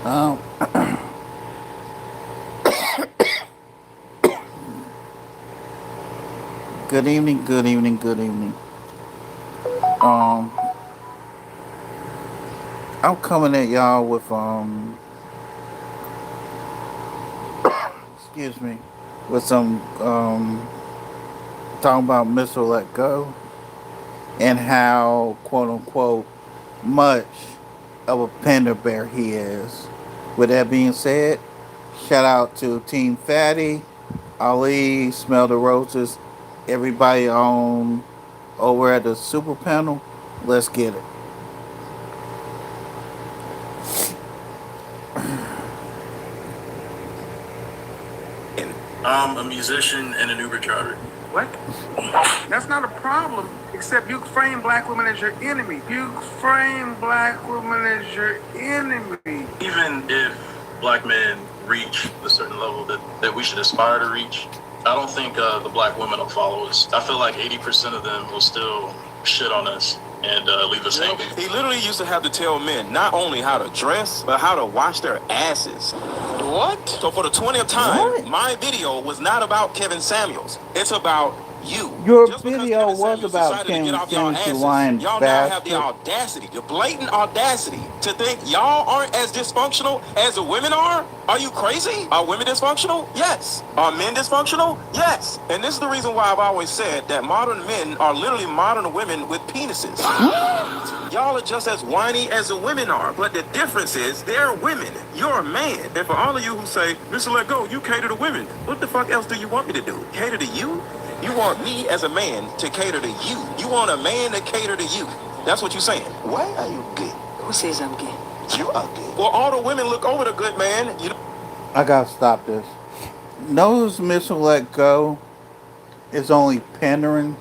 Um, good evening, good evening, good evening. Um, I'm coming at y'all with excuse me, with some talking about Mr. Let Go and how quote unquote much of a pender bear he is. With that being said, shout out to Team Fatty, Ali, Smell the Roses, everybody on over at the Super Panel. Let's get it. I'm a musician and an Uber driver. What? That's not a problem, except you frame black women as your enemy. You frame black women as your enemy. Even if black men reach a certain level that we should aspire to reach, I don't think the black women will follow us. I feel like 80% of them will still shit on us and leave us hanging. He literally used to have to tell men not only how to dress, but how to wash their asses. What? So for the 20th time, my video was not about Kevin Samuels. It's about you. Your video was about Kevin Samuels, you lying y'all now have the bastard. audacity, the blatant audacity, to think y'all aren't as dysfunctional as the women are? Are you crazy? Are women dysfunctional? Yes. Are men dysfunctional? Yes. And this is the reason why I've always said that modern men are literally modern women with penises. Y'all are just as whiny as the women are, but the difference is they're women. You're a man. And for all of you who say, Mr. Let Go, you cater to women, what the fuck else do you want me to do? Cater to you? You want me as a man to cater to you. You want a man to cater to you. That's what you're saying. Why are you gay? Who says I'm gay? You are gay. Well, all the women look over the good man. You know. I gotta stop this. Notice Mr. Let Go is only pandering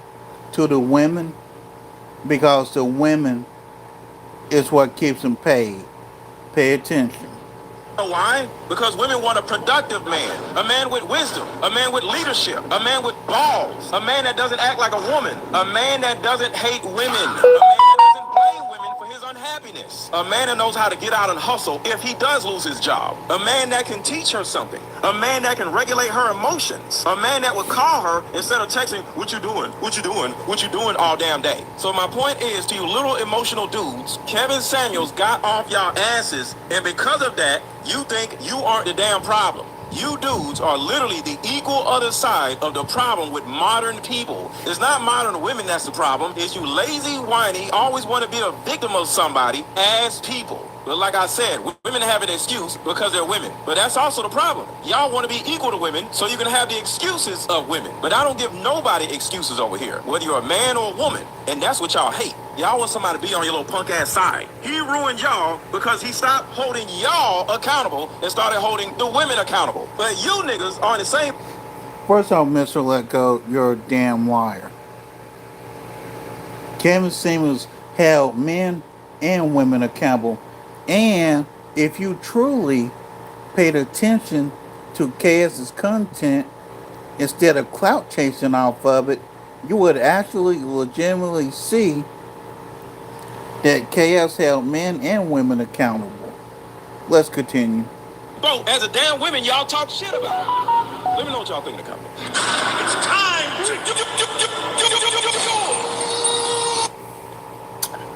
to the women because the women is what keeps them paid. Pay attention. Why? Because women want a productive man, a man with wisdom, a man with leadership, a man with balls, a man that doesn't act like a woman, a man that doesn't hate women, a man that doesn't blame women for his unhappiness, a man that knows how to get out and hustle if he does lose his job, a man that can teach her something, a man that can regulate her emotions, a man that would call her instead of texting, what you doing, what you doing, what you doing all damn day. So my point is to you little emotional dudes, Kevin Samuels got off y'all asses, and because of that, you think you aren't the damn problem. You dudes are literally the equal other side of the problem with modern people. It's not modern women that's the problem. It's you lazy, whiny, always want to be a victim of somebody as people. But like I said, women have an excuse because they're women. But that's also the problem. Y'all want to be equal to women so you can have the excuses of women. But I don't give nobody excuses over here, whether you're a man or a woman. And that's what y'all hate. Y'all want somebody to be on your little punk ass side. He ruined y'all because he stopped holding y'all accountable and started holding the women accountable. But you niggas are in the same. First off, Mr. Let Go, you're a damn liar. Kevin Samuels held men and women accountable. And if you truly paid attention to KS's content instead of clout chasing off of it, you would actually legitimately see that KS held men and women accountable. Let's continue. Bro, as a damn women, y'all talk shit about. Let me know what y'all think in the comments. It's time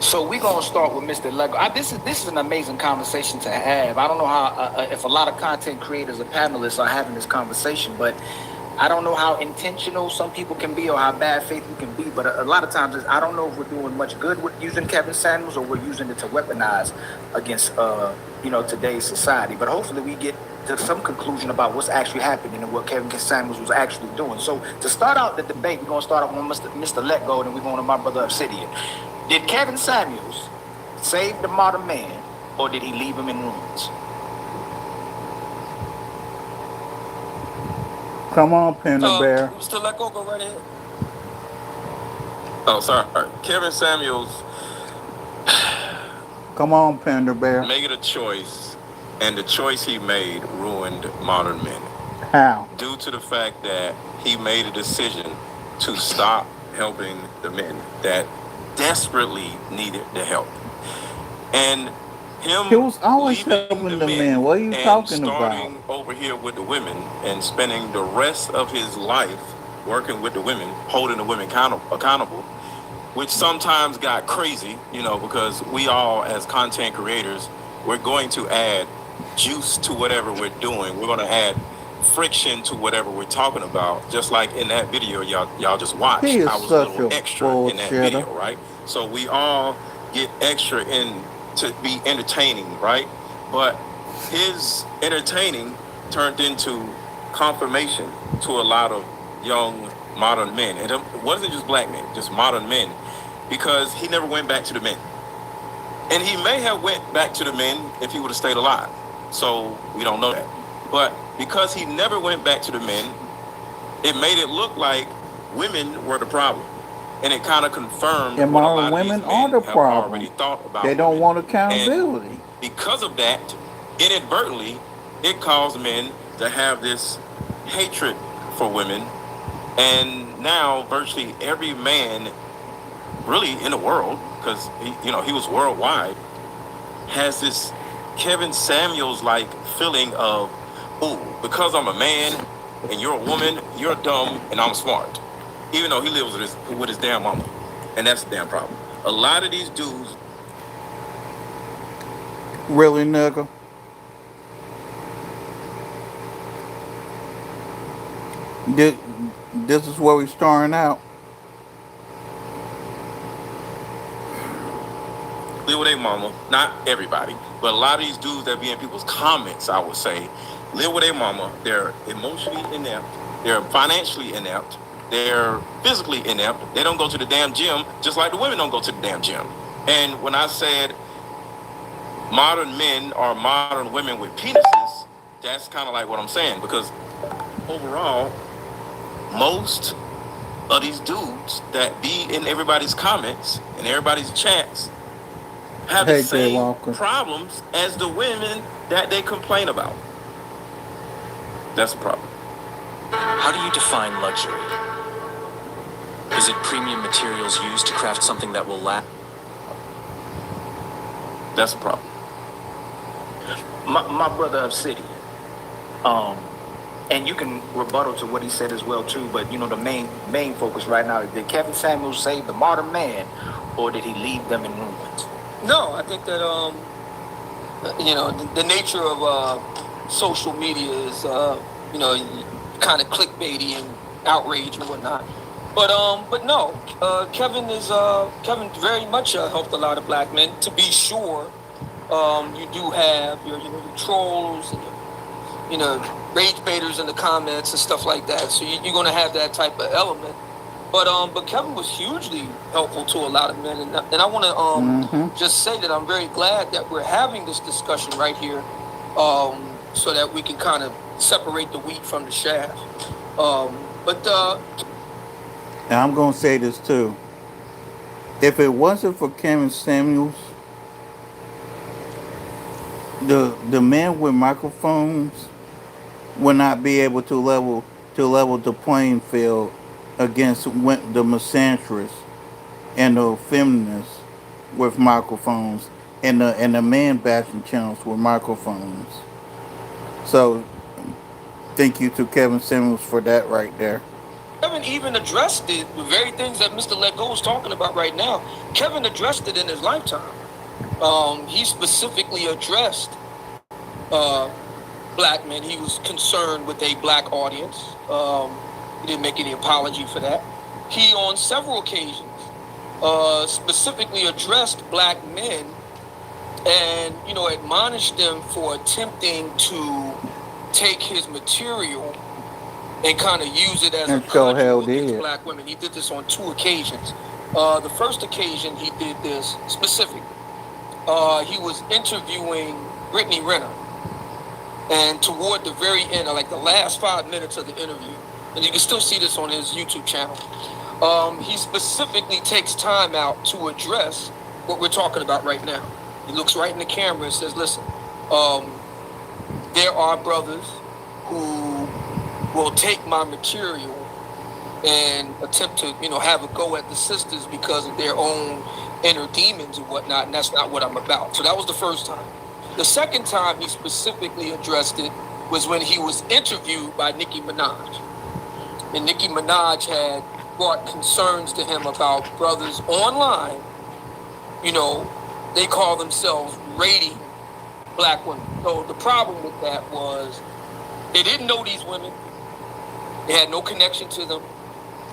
So we're gonna start with Mr. Lego. This is an amazing conversation to have. I don't know how if a lot of content creators or panelists are having this conversation, but I don't know how intentional some people can be or how bad faith we can be. But a lot of times, I don't know if we're doing much good with using Kevin Samuels or we're using it to weaponize against today's society. But hopefully, we get to some conclusion about what's actually happening and what Kevin Samuels was actually doing. So to start out the debate, we're gonna start off with Mr. Let Go, and we're going to my brother Obsidian. Did Kevin Samuels save the modern man, or did he leave him in ruins? Come on, Panda Bear. Mr. Let Go right ahead. Oh, sorry. Kevin Samuels Come on, Pander Bear. made a choice, and the choice he made ruined modern men. How? Due to the fact that he made a decision to stop helping the men that desperately needed the help. And him He was always leaving helping the the men men. What are you and talking about? starting over here with the women and spending the rest of his life working with the women, holding the women accountable, which sometimes got crazy, you know, because we all, as content creators, we're going to add juice to whatever we're doing. We're going to add friction to whatever we're talking about. Just like in that video y'all just watched, He is I was a such little a extra in that bullshitter. video, right? So we all get extra in to be entertaining, right? But his entertaining turned into confirmation to a lot of young modern men, and it wasn't just black men, just modern men, because he never went back to the men, and he may have went back to the men if he would have stayed alive. So we don't know that, but because he never went back to the men, it made it look like women were the problem, and it kind of confirmed And what a modern lot of these women are men the have already problem. thought about They don't women. want And accountability. because of that, inadvertently, it caused men to have this hatred for women. And now virtually every man really in the world, because he was worldwide, has this Kevin Samuels like feeling of, oh, because I'm a man and you're a woman, you're dumb and I'm smart. Even though he lives with his damn mama. And that's the damn problem. A lot of these dudes. Really, nigga? This is where we starting out. Live with their mama. Not everybody, but a lot of these dudes that be in people's comments, I would say, live with their mama. They're emotionally inept. They're financially inept. They're physically inept. They don't go to the damn gym, just like the women don't go to the damn gym. And when I said modern men are modern women with penises, that's kind of like what I'm saying, because overall, most of these dudes that be in everybody's comments and everybody's chats have the same problems as the women that they complain about. That's the problem. How do you define luxury? Is it premium materials used to craft something that will last? That's the problem. My brother Obsidian, and you can rebuttal to what he said as well too. But you know, the main focus right now is, did Kevin Samuels save the modern man, or did he leave them in ruins? No, I think that the nature of social media is kind of clickbaity and outrage and whatnot. But no, Kevin very much helped a lot of black men. To be sure, you do have your trolls and your rage baiters in the comments and stuff like that. So you're going to have that type of element. But Kevin was hugely helpful to a lot of men, and I want to just say that I'm very glad that we're having this discussion right here, so that we can kind of separate the wheat from the chaff. And I'm gonna say this too. If it wasn't for Kevin Samuels, the men with microphones would not be able to level the playing field against the misandrists and the feminists with microphones and the man bashing channels with microphones. So thank you to Kevin Samuels for that right there. Kevin even addressed the very things that Mr. Lego is talking about right now. Kevin addressed it in his lifetime. He specifically addressed black men. He was concerned with a black audience. He didn't make any apology for that. He, on several occasions, specifically addressed black men and, admonished them for attempting to take his material and kind of use it as a cudgel against black women. He did this on 2 occasions. The first occasion he did this specifically, he was interviewing Brittany Renner. And toward the very end, like the last 5 minutes of the interview, and you can still see this on his YouTube channel, he specifically takes time out to address what we're talking about right now. He looks right in the camera and says, listen, there are brothers who will take my material and attempt to, have a go at the sisters because of their own inner demons and whatnot, and that's not what I'm about. So that was the first time. The second time he specifically addressed it was when he was interviewed by Nicki Minaj. And Nicki Minaj had brought concerns to him about brothers online. You know, they call themselves rating black women. So the problem with that was they didn't know these women. They had no connection to them.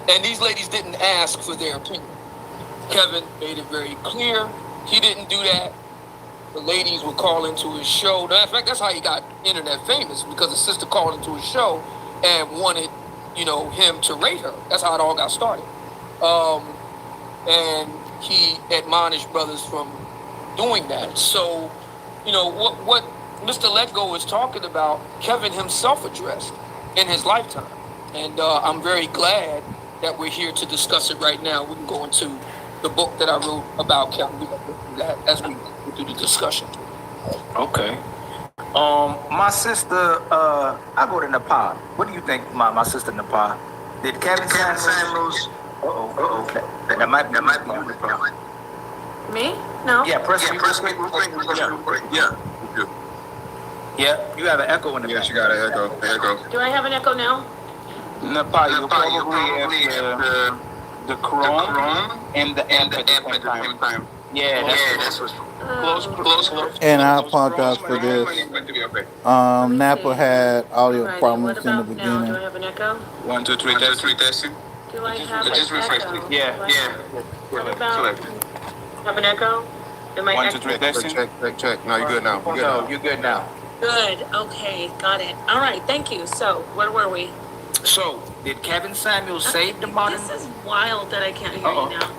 And these ladies didn't ask for their opinion. Kevin made it very clear he didn't do that. The ladies would call into his show. In fact, that's how he got internet famous, because his sister called into his show and wanted, you know, him to rate her. That's how it all got started. And he admonished brothers from doing that. So, you know, what Mr. Let Go is talking about, Kevin himself addressed in his lifetime. And I'm very glad that we're here to discuss it right now. We can go into the book that I wrote about Kevin. We can go through that as we go through the discussion. Okay. My sister, I go to Nepal. What do you think, my sister Nepal? Did Kevin Samuels? That might be you, Nepal. Me? No. Yeah, press real quick. Yeah, you have an echo in the back. Yes, you got an echo. Do I have an echo now? Nepal, you probably have the Chrome and the amp at the same time. Yeah, that's what's close. And I apologize for this. Napa had audio Alrighty, problems what in the about now? Do I beginning. have an echo? 1, 2, 3, testing. Do I have an Just refresh, echo? please. Yeah. What about, have an echo? Am I 1, 2, echoing? 3, testing. Check. No, you're good now. Oh, no, you're good now. Good, okay, got it. All right, thank you. So, where were we? So, did Kevin Samuels save the modern? This is wild that I can't hear Uh-oh. you now.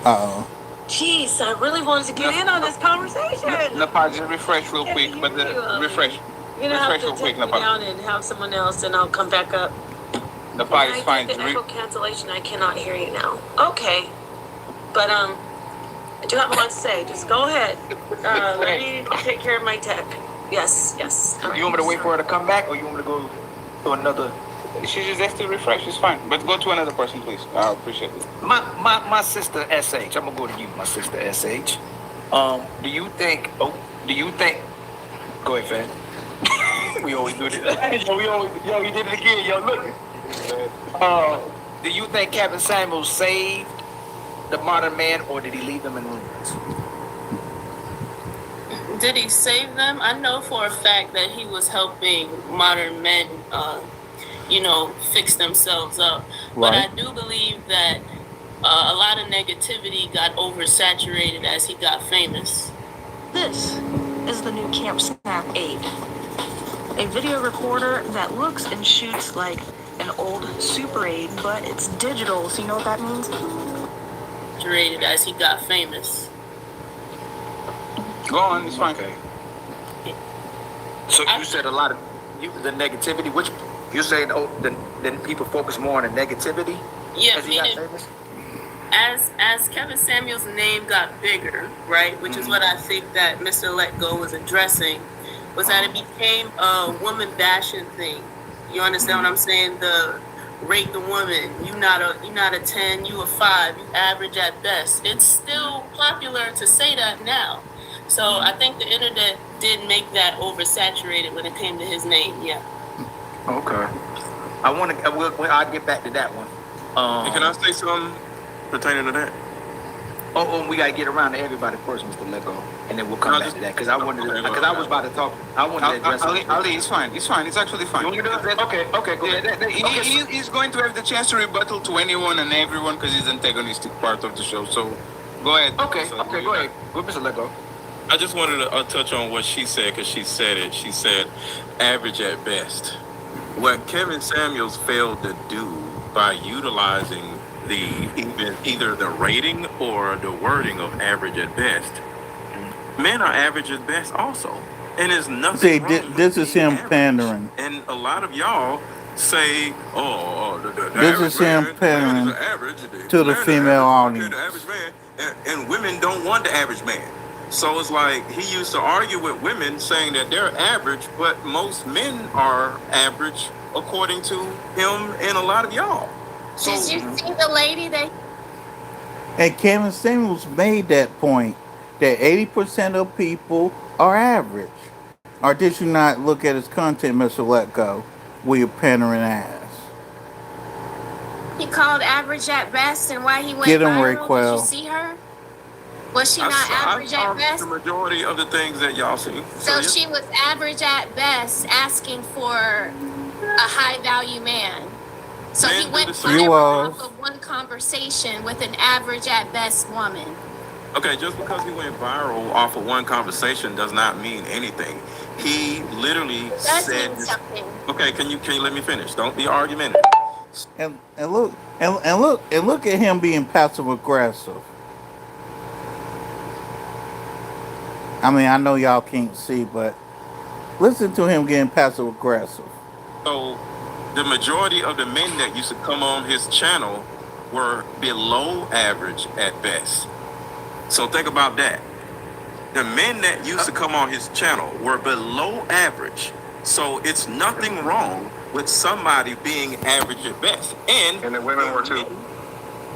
Uh-oh. Jeez, I really wanted to get in on this conversation. Nepal, just refresh real quick, but refresh. You're gonna have Refresh to real quick, take me Nepal. down and have someone else, and I'll come back up. Nepal When is I fine. get the echo cancellation, I cannot hear you now. Okay, but I do have a lot to say. Just go ahead. Let me take care of my tech. Yes. All right. You want me to wait for her to come back, or you want me to go to another? She just has to refresh. It's fine. But go to another person, please. I appreciate it. My sister SH. I'm gonna go to you, my sister SH. Do you think? Go ahead, Fed. We always do this. We did it again. Yo, look. Do you think Kevin Samuels saved the modern man, or did he leave them in ruins? Did he save them? I know for a fact that he was helping modern men, fix themselves up. But I Right. do believe that a lot of negativity got oversaturated as he got famous. This is the new Camp Snap 8, a video recorder that looks and shoots like an old Super 8, but it's digital, so you know what that means? Saturated as he got famous. Go on. It's fine. Okay. So you said a lot of the negativity. Which you're saying? Oh, then people focus more on the negativity Yeah, as he got meaning famous. as Kevin Samuels' name got bigger, right, which is what I think that Mr. Let Go was addressing, was that it became a woman bashing thing. You understand what I'm saying? The rate the woman. You're not a 10, you a 5, you average at best. It's still popular to say that now. So I think the internet did make that oversaturated when it came to his name. Yeah. Okay. I'll get back to that one. Can I say something pertaining to that? We gotta get around to everybody first, Mr. Lego, and then we'll come back to that because I wanted to. Because I was about to talk. I wanted to address. Ali, it's fine. It's fine. It's actually fine. You want me to do that? Okay, go ahead. He's going to have the chance to rebuttal to anyone and everyone because he's the antagonistic part of the show. So go ahead. Okay, So, go ahead. Go, Mr. Lego. I just wanted to touch on what she said because she said it. She said, average at best. What Kevin Samuels failed to do by utilizing either the rating or the wording of average at best, men are average at best also, and there's nothing. See, wrong this with is being him average. pandering. And a lot of y'all say, the This average is him man pandering is the average, to the man, female average, audience. the average man, and women don't want the average man. So it's like he used to argue with women saying that they're average, but most men are average according to him and a lot of y'all. So Did you see the lady that And Kevin Samuels made that point. that 80% of people are average. Or did you not look at his content, Mr. Let Go, with your pandering ass? He called average at best, and why he went Get him, viral. Did you Raquel. see her? Was she not I average saw at the best? majority of the things that y'all see. So she was average at best, asking for a high value man. So he went viral off of one conversation with an average at best woman. Okay, just because he went viral off of one conversation does not mean anything. He literally said mean something. Okay, can you let me finish? Don't be argumentative. And look at him being passive aggressive. I mean, I know y'all can't see, but listen to him getting passive aggressive. So the majority of the men that used to come on his channel were below average at best. So think about that. The men that used to come on his channel were below average. So it's nothing wrong with somebody being average at best. And the women were too.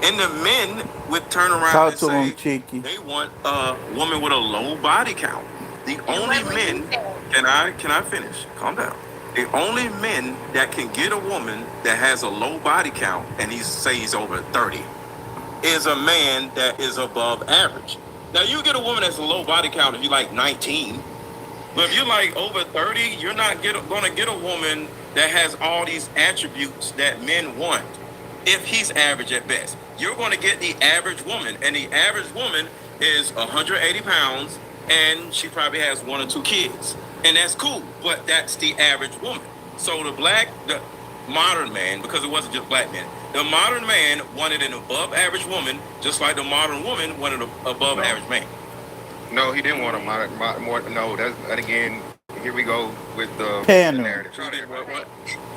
And the men would turn around and say they want a woman with a low body count. The only men, can I finish? Calm down. The only men that can get a woman that has a low body count and he says he's over 30 is a man that is above average. Now you get a woman that's a low body count if you're like 19, but if you're like over 30, you're not gonna get a woman that has all these attributes that men want. If he's average at best, you're going to get the average woman, and the average woman is 180 pounds, and she probably has 1 or 2 kids, and that's cool. But that's the average woman. So the modern man, because it wasn't just black men, the modern man wanted an above average woman, just like the modern woman wanted an above average man. No, he didn't want a more. No, that's again. Here we go with the narrative.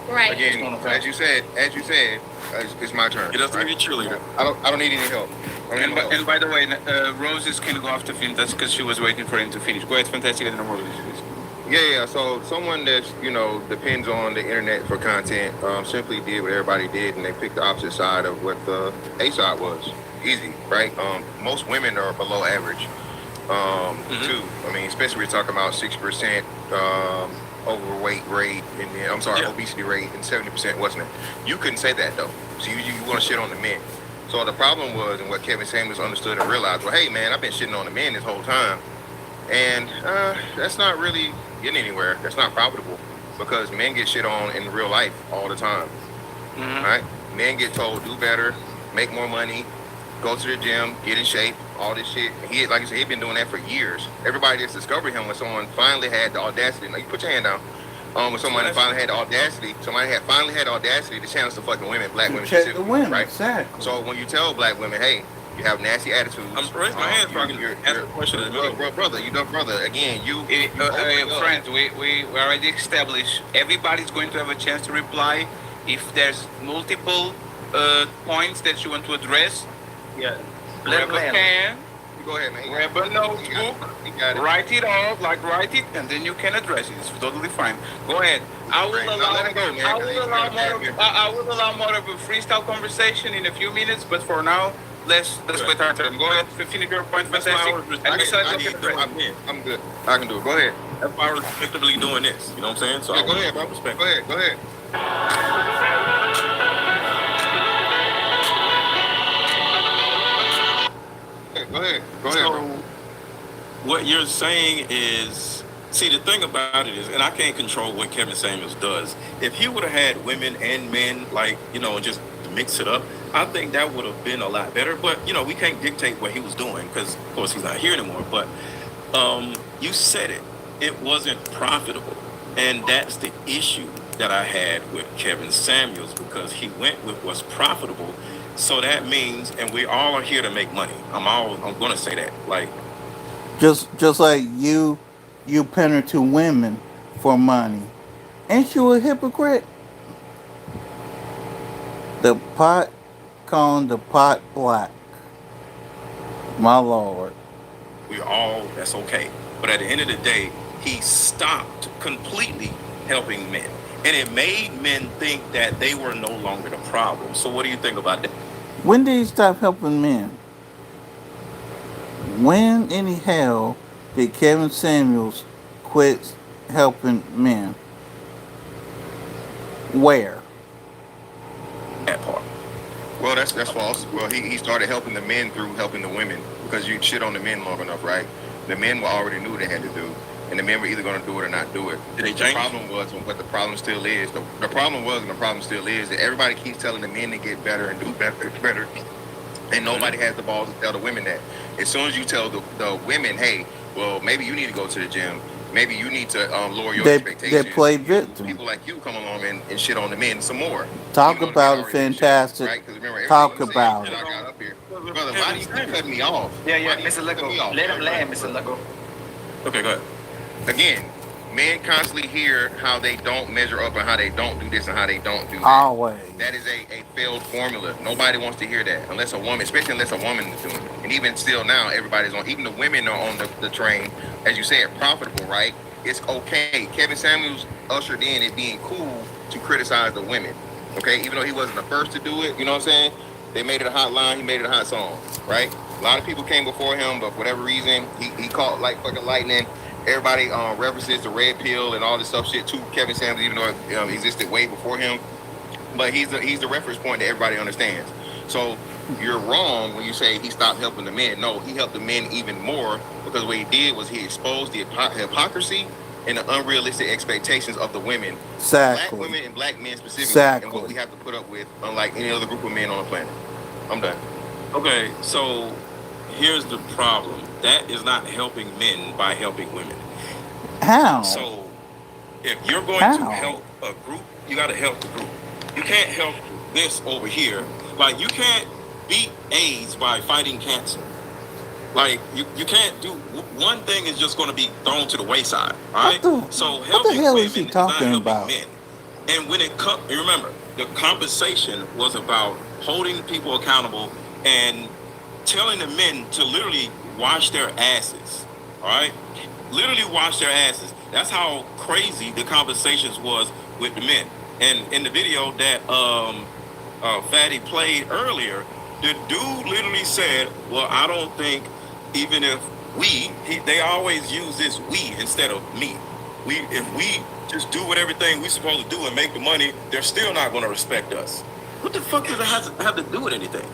Right. Again, as you said, it's my turn. It doesn't need a cheerleader. I don't need any help. And by the way, Roses can go after finish. That's because she was waiting for him to finish. Go ahead, fantastic, and then Roses. Yeah. So someone that's depends on the internet for content simply did what everybody did, and they picked the opposite side of what the A side was. Easy, right? Most women are below average. Too. I mean, especially we're talking about 6% overweight rate, and then obesity rate, and 70% wasn't it? You couldn't say that though. So you want to shit on the men. So the problem was, and what Kevin Samuels understood and realized, well, hey man, I've been shitting on the men this whole time, and that's not really getting anywhere. That's not profitable because men get shit on in real life all the time. Right? Men get told do better, make more money, go to the gym, get in shape, all this shit. He, like I said, he'd been doing that for years. Everybody just discovered him when someone finally had the audacity. Now you put your hand down. When somebody finally had the audacity, to challenge the fucking women, black women specifically, women, right? Exactly. So when you tell black women, hey, you have nasty attitudes. I'm raising my hands, brother. You don't, brother. Again, friends, we already established everybody's going to have a chance to reply. If there's multiple points that you want to address, grab a pen, go ahead, man. Grab a notebook, write it out, and then you can address it. It's totally fine. Go ahead. I will allow more of a freestyle conversation in a few minutes, but for now, let's wait our turn. Go ahead, finish your point, fantastic. I'm good. I can do it. Go ahead. That's why we're respectively doing this. You know what I'm saying? So go ahead, bro. Go ahead. Go ahead, bro. What you're saying is, see, the thing about it is, and I can't control what Kevin Samuels does. If he would have had women and men, just mix it up, I think that would have been a lot better. But, we can't dictate what he was doing because, of course, he's not here anymore. But you said it. It wasn't profitable. And that's the issue that I had with Kevin Samuels because he went with what's profitable. So that means, and we all are here to make money. I'm going to say that. Just like you pander to women for money. Ain't you a hypocrite? The pot calling the pot black. My Lord. That's okay. But at the end of the day, he stopped completely helping men. And it made men think that they were no longer the problem. So what do you think about that? When did he stop helping men? When in the hell did Kevin Samuels quit helping men? Where? That part. Well, that's false. Well, he started helping the men through helping the women because you shit on the men long enough, right? The men were already knew what they had to do, and the men were either going to do it or not do it. Did they The change? problem was, and what the problem still is, the problem was and the problem still is that everybody keeps telling the men to get better and do better, and nobody has the balls to tell the women that. As soon as you tell the women, hey, well, maybe you need to go to the gym. Maybe you need to lower your expectations. They play victim. People like you come along and shit on the men some more. Talk about it, fantastic. Right? Because remember, Talk about it. I got up here. Brother, why do you keep cutting me off? Yeah, Mr. Lego. Let him land, Mr. Lego. Okay, go ahead. Again, men constantly hear how they don't measure up and how they don't do this and how they don't do that. Always. That is a failed formula. Nobody wants to hear that unless a woman, especially unless a woman is doing it. And even still now, everybody's on, even the women are on the train, as you said, profitable, right? It's okay. Kevin Samuels ushered in it being cool to criticize the women, okay? Even though he wasn't the first to do it, you know what I'm saying? They made it a hot line, he made it a hot song, right? A lot of people came before him, but for whatever reason, he caught like fucking lightning. Everybody references the red pill and all this stuff shit to Kevin Samuels, even though it existed way before him. But he's the reference point that everybody understands. So you're wrong when you say he stopped helping the men. No, he helped the men even more because what he did was he exposed the hypocrisy and the unrealistic expectations of the women. Exactly. Black women and black men specifically. Exactly. And what we have to put up with, unlike any other group of men on the planet. I'm done. Okay, so here's the problem. That is not helping men by helping women. How? So if you're going to help a group, you got to help the group. You can't help this over here. Like, you can't beat AIDS by fighting cancer. Like, you can't do one thing is just going to be thrown to the wayside. All right. So what the hell is he talking about? Men. And when it comes, remember, the compensation was about holding people accountable and telling the men to literally wash their asses. All right, literally wash their asses. That's how crazy the conversations was with the men. And in the video that Fatty played earlier, the dude literally said, well, I don't think even if they always use this we instead of me. If we just do what everything we supposed to do and make the money, they're still not going to respect us. What the fuck does it have to do with anything?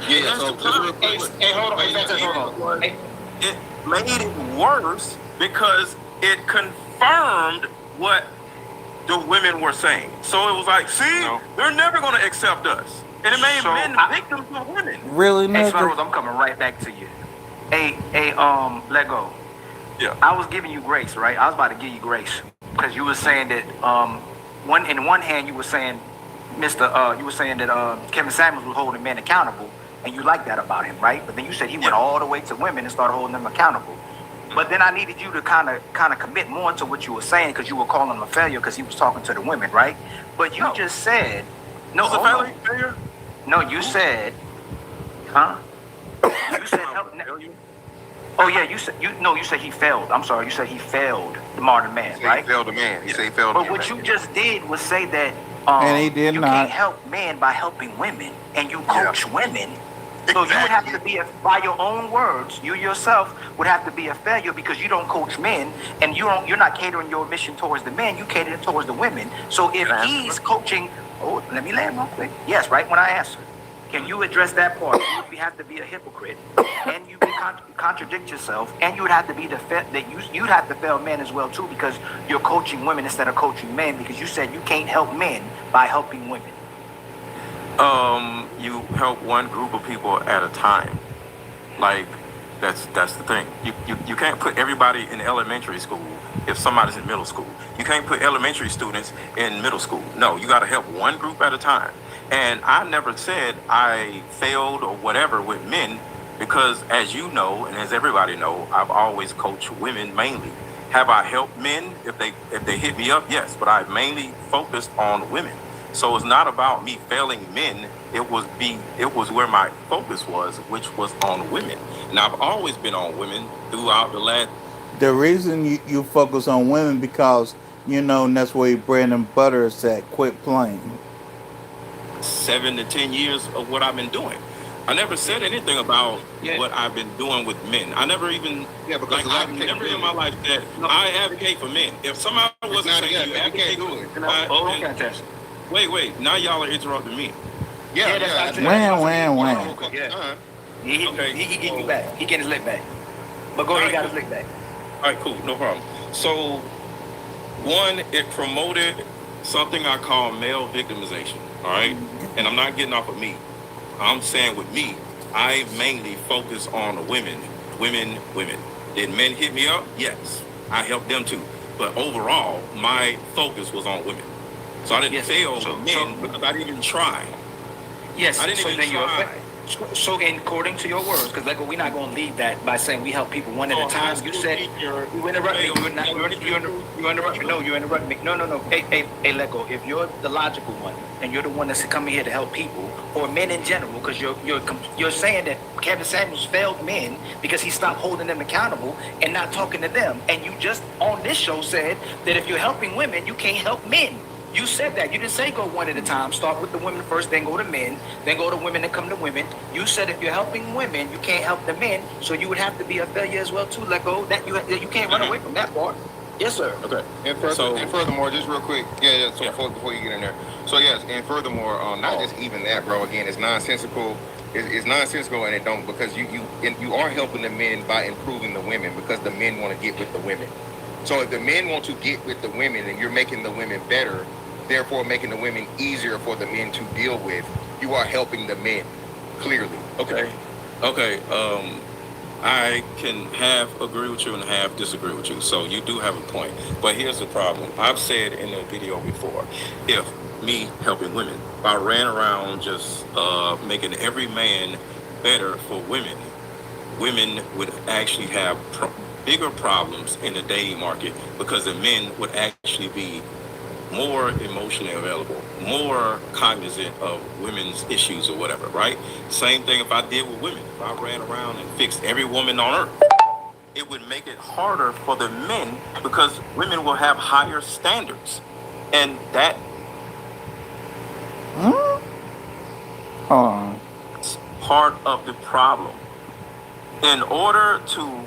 Yeah, that's so the problem. Hold on. It made it worse because it confirmed what the women were saying. So it was like, see, they're never going to accept us. And it made men victims of women. Really, Hey, Sparrows, I'm coming right back to you. Hey, Lego. Yeah. I was giving you grace, right? I was about to give you grace because you were saying that in one hand you were saying that Kevin Samuels was holding men accountable, and you liked that about him, right? But then you said he went all the way to women and started holding them accountable. But then I needed you to kind of commit more to what you were saying because you were calling him a failure because he was talking to the women, right? But you just said no. Was a failure? No, you said, huh? You said oh yeah, you said he failed. I'm sorry, you said he failed the modern man, right? He failed the man. He said he failed. But what you just did was say that and he did you can't help men by helping women, and you coach women. So you would have to be, by your own words, you yourself would have to be a failure because you don't coach men, and you're not catering your mission towards the men. You cater it towards the women. So if he's coaching, let me land real quick. Yes, right when I answer. Can you address that part? You have to be a hypocrite, and you contradict yourself, and you would have to be you'd have to fail men as well too because you're coaching women instead of coaching men because you said you can't help men by helping women. You help one group of people at a time. Like, that's the thing. You can't put everybody in elementary school if somebody's in middle school. You can't put elementary students in middle school. No, you got to help one group at a time. And I never said I failed or whatever with men because, as you know, and as everybody know, I've always coached women mainly. Have I helped men if they hit me up? Yes, but I mainly focused on women. So it's not about me failing men. It was where my focus was, which was on women. And I've always been on women throughout the last. The reason you focus on women because and that's where your bread and butter is at. Quit playing. 7 to 10 years of what I've been doing. I never said anything about what I've been doing with men. I never even, because I've never in my life said I advocate for men. If somebody was to say you advocate for men, wait, now y'all are interrupting me. Wham. Yeah. He getting you back. He getting his lick back. But go ahead, he got his lick back. All right, cool, no problem. So, one, it promoted something I call male victimization, all right? And I'm not getting off of me. I'm saying with me, I mainly focus on women. Did men hit me up? Yes, I helped them too. But overall, my focus was on women. So I didn't fail men because I didn't even try. Yes, I didn't even try. So, according to your words, because like we're not going to leave that by saying we help people one at a time. You said you interrupt me. You interrupt me. No, you interrupt me. No. Hey, Lego. If you're the logical one and you're the one that's coming here to help people or men in general, because you're saying that Kevin Samuels failed men because he stopped holding them accountable and not talking to them, and you just on this show said that if you're helping women, you can't help men. You said that. You didn't say go one at a time. Start with the women first, then go to men, then go to women and come to women. You said if you're helping women, you can't help the men, so you would have to be a failure as well too. Let go. That you can't run away from that part. Yes, sir. Okay. And furthermore, just real quick, so before you get in there. So yes, and furthermore, not just even that, bro. Again, it's nonsensical. It's nonsensical, and it don't, because you are helping the men by improving the women, because the men want to get with the women. So if the men want to get with the women and you're making the women better, therefore making the women easier for the men to deal with, you are helping the men, clearly. Okay. I can half agree with you and half disagree with you. So you do have a point. But here's the problem. I've said in the video before, if me helping women, if I ran around just making every man better for women, women would actually have bigger problems in the dating market, because the men would actually be more emotionally available, more cognizant of women's issues or whatever, right? Same thing if I did with women. If I ran around and fixed every woman on earth, it would make it harder for the men, because women will have higher standards. And that... It's part of the problem. In order to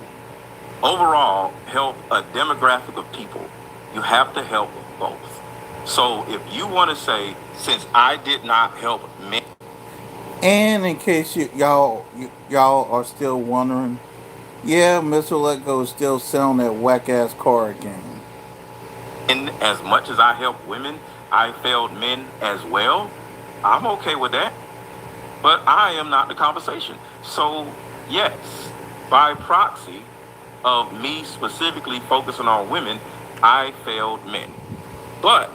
overall help a demographic of people, you have to help both. So if you want to say, since I did not help men... And in case y'all are still wondering, yeah, Mr. Let Go is still selling that whack-ass card game. And as much as I help women, I failed men as well. I'm okay with that. But I am not the conversation. So, yes, by proxy of me specifically focusing on women, I failed men. But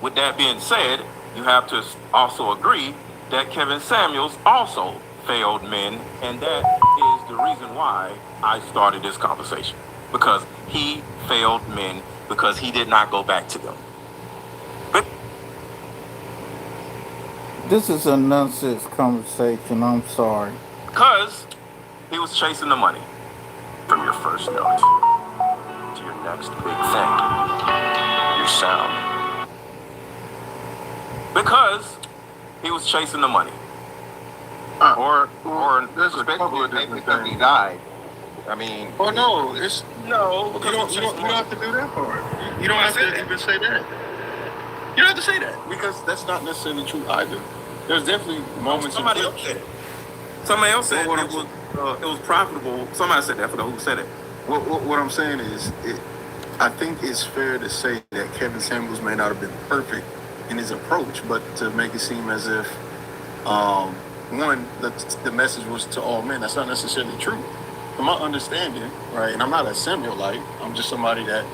with that being said, you have to also agree that Kevin Samuels also failed men, and that is the reason why I started this conversation. Because he failed men, because he did not go back to them. But this is a nonsense conversation, I'm sorry. Because he was chasing the money. From your first note to your next big thing, your sound. Because he was chasing the money. Or disrespectful, because he died. I mean... no, it's... No, because you don't have to do that part. You don't have to even say that. You don't have to say that, because that's not necessarily true either. There's definitely moments... Somebody else said it. Somebody else said it was profitable. Somebody said that. I forgot who said it. What I'm saying is, I think it's fair to say that Kevin Samuels may not have been perfect in his approach, but to make it seem as if, one, the message was to all men. That's not necessarily true. From my understanding, right, and I'm not a Samuelite, I'm just somebody that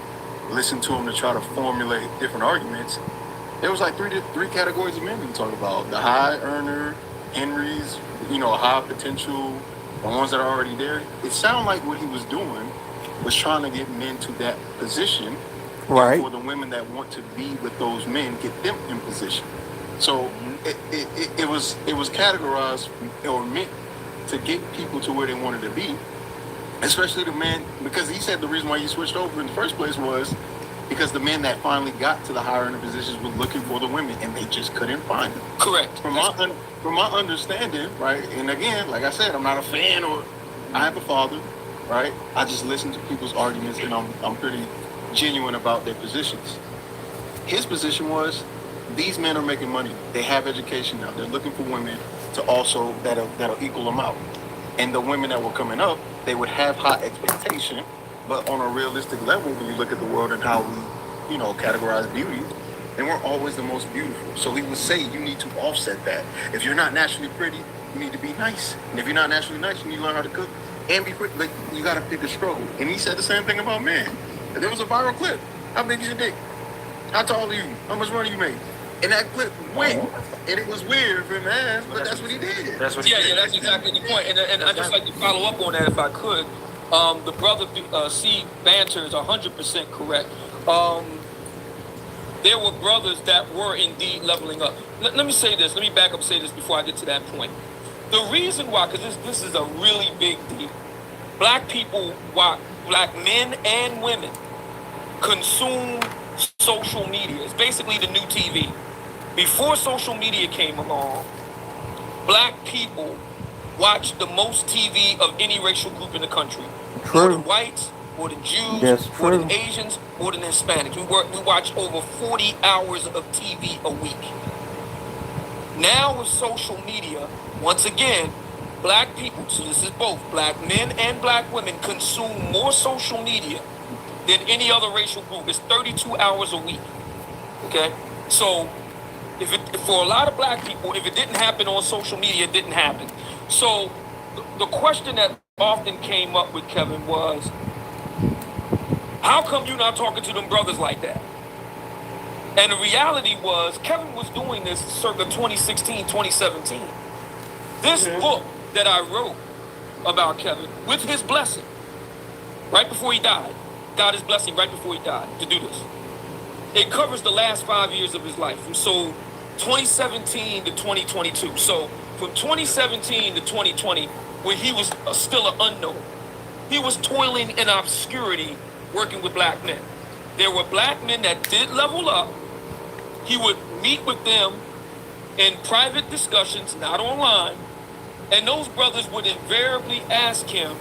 listened to him to try to formulate different arguments. There was like three categories of men we talk about. The high earner, Henry's, high potential, the ones that are already there. It sounded like what he was doing was trying to get men to that position. Right. And for the women that want to be with those men, get them in position. So it was categorized or meant to get people to where they wanted to be, especially the men, because he said the reason why he switched over in the first place was because the men that finally got to the higher end positions were looking for the women, and they just couldn't find them. Correct. From my understanding, right, and again, like I said, I'm not a fan, or I have a father, right? I just listen to people's arguments, and I'm pretty genuine about their positions. His position was, these men are making money. They have education now. They're looking for women to also that'll equal them out. And the women that were coming up, they would have high expectation, but on a realistic level, when you look at the world and how we, categorize beauty, they weren't always the most beautiful. So he would say, you need to offset that. If you're not naturally pretty, you need to be nice. And if you're not naturally nice, you need to learn how to cook and be pretty. Like, you got to pick a struggle. And he said the same thing about men. And there was a viral clip. How big is your dick? How tall are you? How much money you make? And that clip went. And it was weird for him to ask, but that's what he did. That's exactly the point. And I'd just like to follow up on that if I could. The brother C. Banter is 100% correct. There were brothers that were indeed leveling up. Let me say this. Let me back up and say this before I get to that point. The reason why, because this is a really big deal. Black people, black men and women consume social media. It's basically the new TV. Before social media came along, black people watched the most TV of any racial group in the country. True. More than whites, more than Jews, more than Asians, more than Hispanics. We watch over 40 hours of TV a week. Now with social media, once again, black people, so this is both black men and black women, consume more social media than any other racial group. It's 32 hours a week. Okay? So for a lot of black people, if it didn't happen on social media, it didn't happen. So the question that often came up with Kevin was, how come you're not talking to them brothers like that? And the reality was, Kevin was doing this circa 2016, 2017. This book that I wrote about Kevin, with his blessing, right before he died, got his blessing right before he died to do this. It covers the last 5 years of his life. So 2017 to 2022. So from 2017 to 2020, when he was still an unknown, he was toiling in obscurity, working with black men. There were black men that did level up. He would meet with them in private discussions, not online, and those brothers would invariably ask him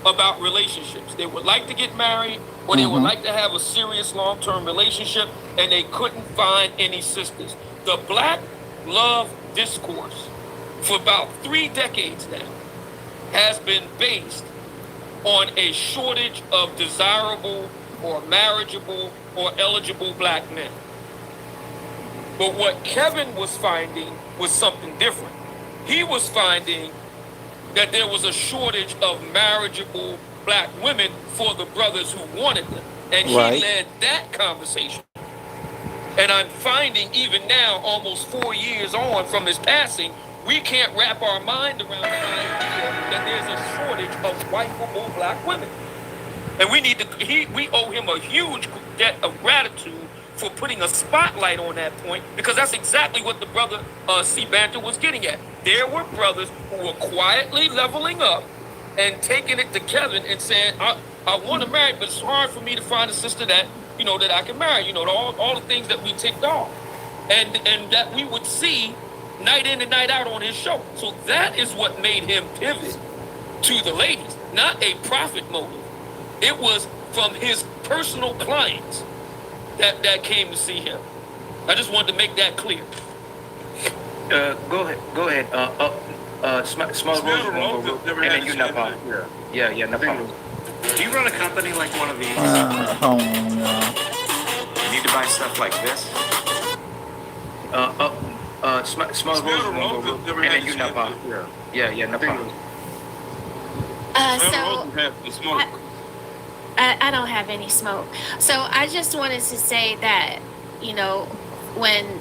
about relationships. They would like to get married, or they would like to have a serious long-term relationship, and they couldn't find any sisters. The black love discourse for about 3 decades now has been based on a shortage of desirable or marriageable or eligible black men. But what Kevin was finding was something different. He was finding that there was a shortage of marriageable black women for the brothers who wanted them. And he led that conversation. And I'm finding even now, almost 4 years on from his passing, we can't wrap our mind around the idea that there's a shortage of wifeable black women. And we owe him a huge debt of gratitude for putting a spotlight on that point, because that's exactly what the brother C. Banter was getting at. There were brothers who were quietly leveling up and taking it to Kevin and saying, I want to marry, but it's hard for me to find a sister that, that I can marry, all the things that we ticked off. And that we would see night in and night out on his show. So that is what made him pivot to the ladies, not a profit motive. It was from his personal clients that came to see him. I just wanted to make that clear. Go ahead. Small room, and then you nap out. Yeah, nap out. Do you run a company like one of these? Hold on, You need to buy stuff like this? Small room, and then you nap out. Yeah, nap out. I don't have any smoke. So I just wanted to say that, when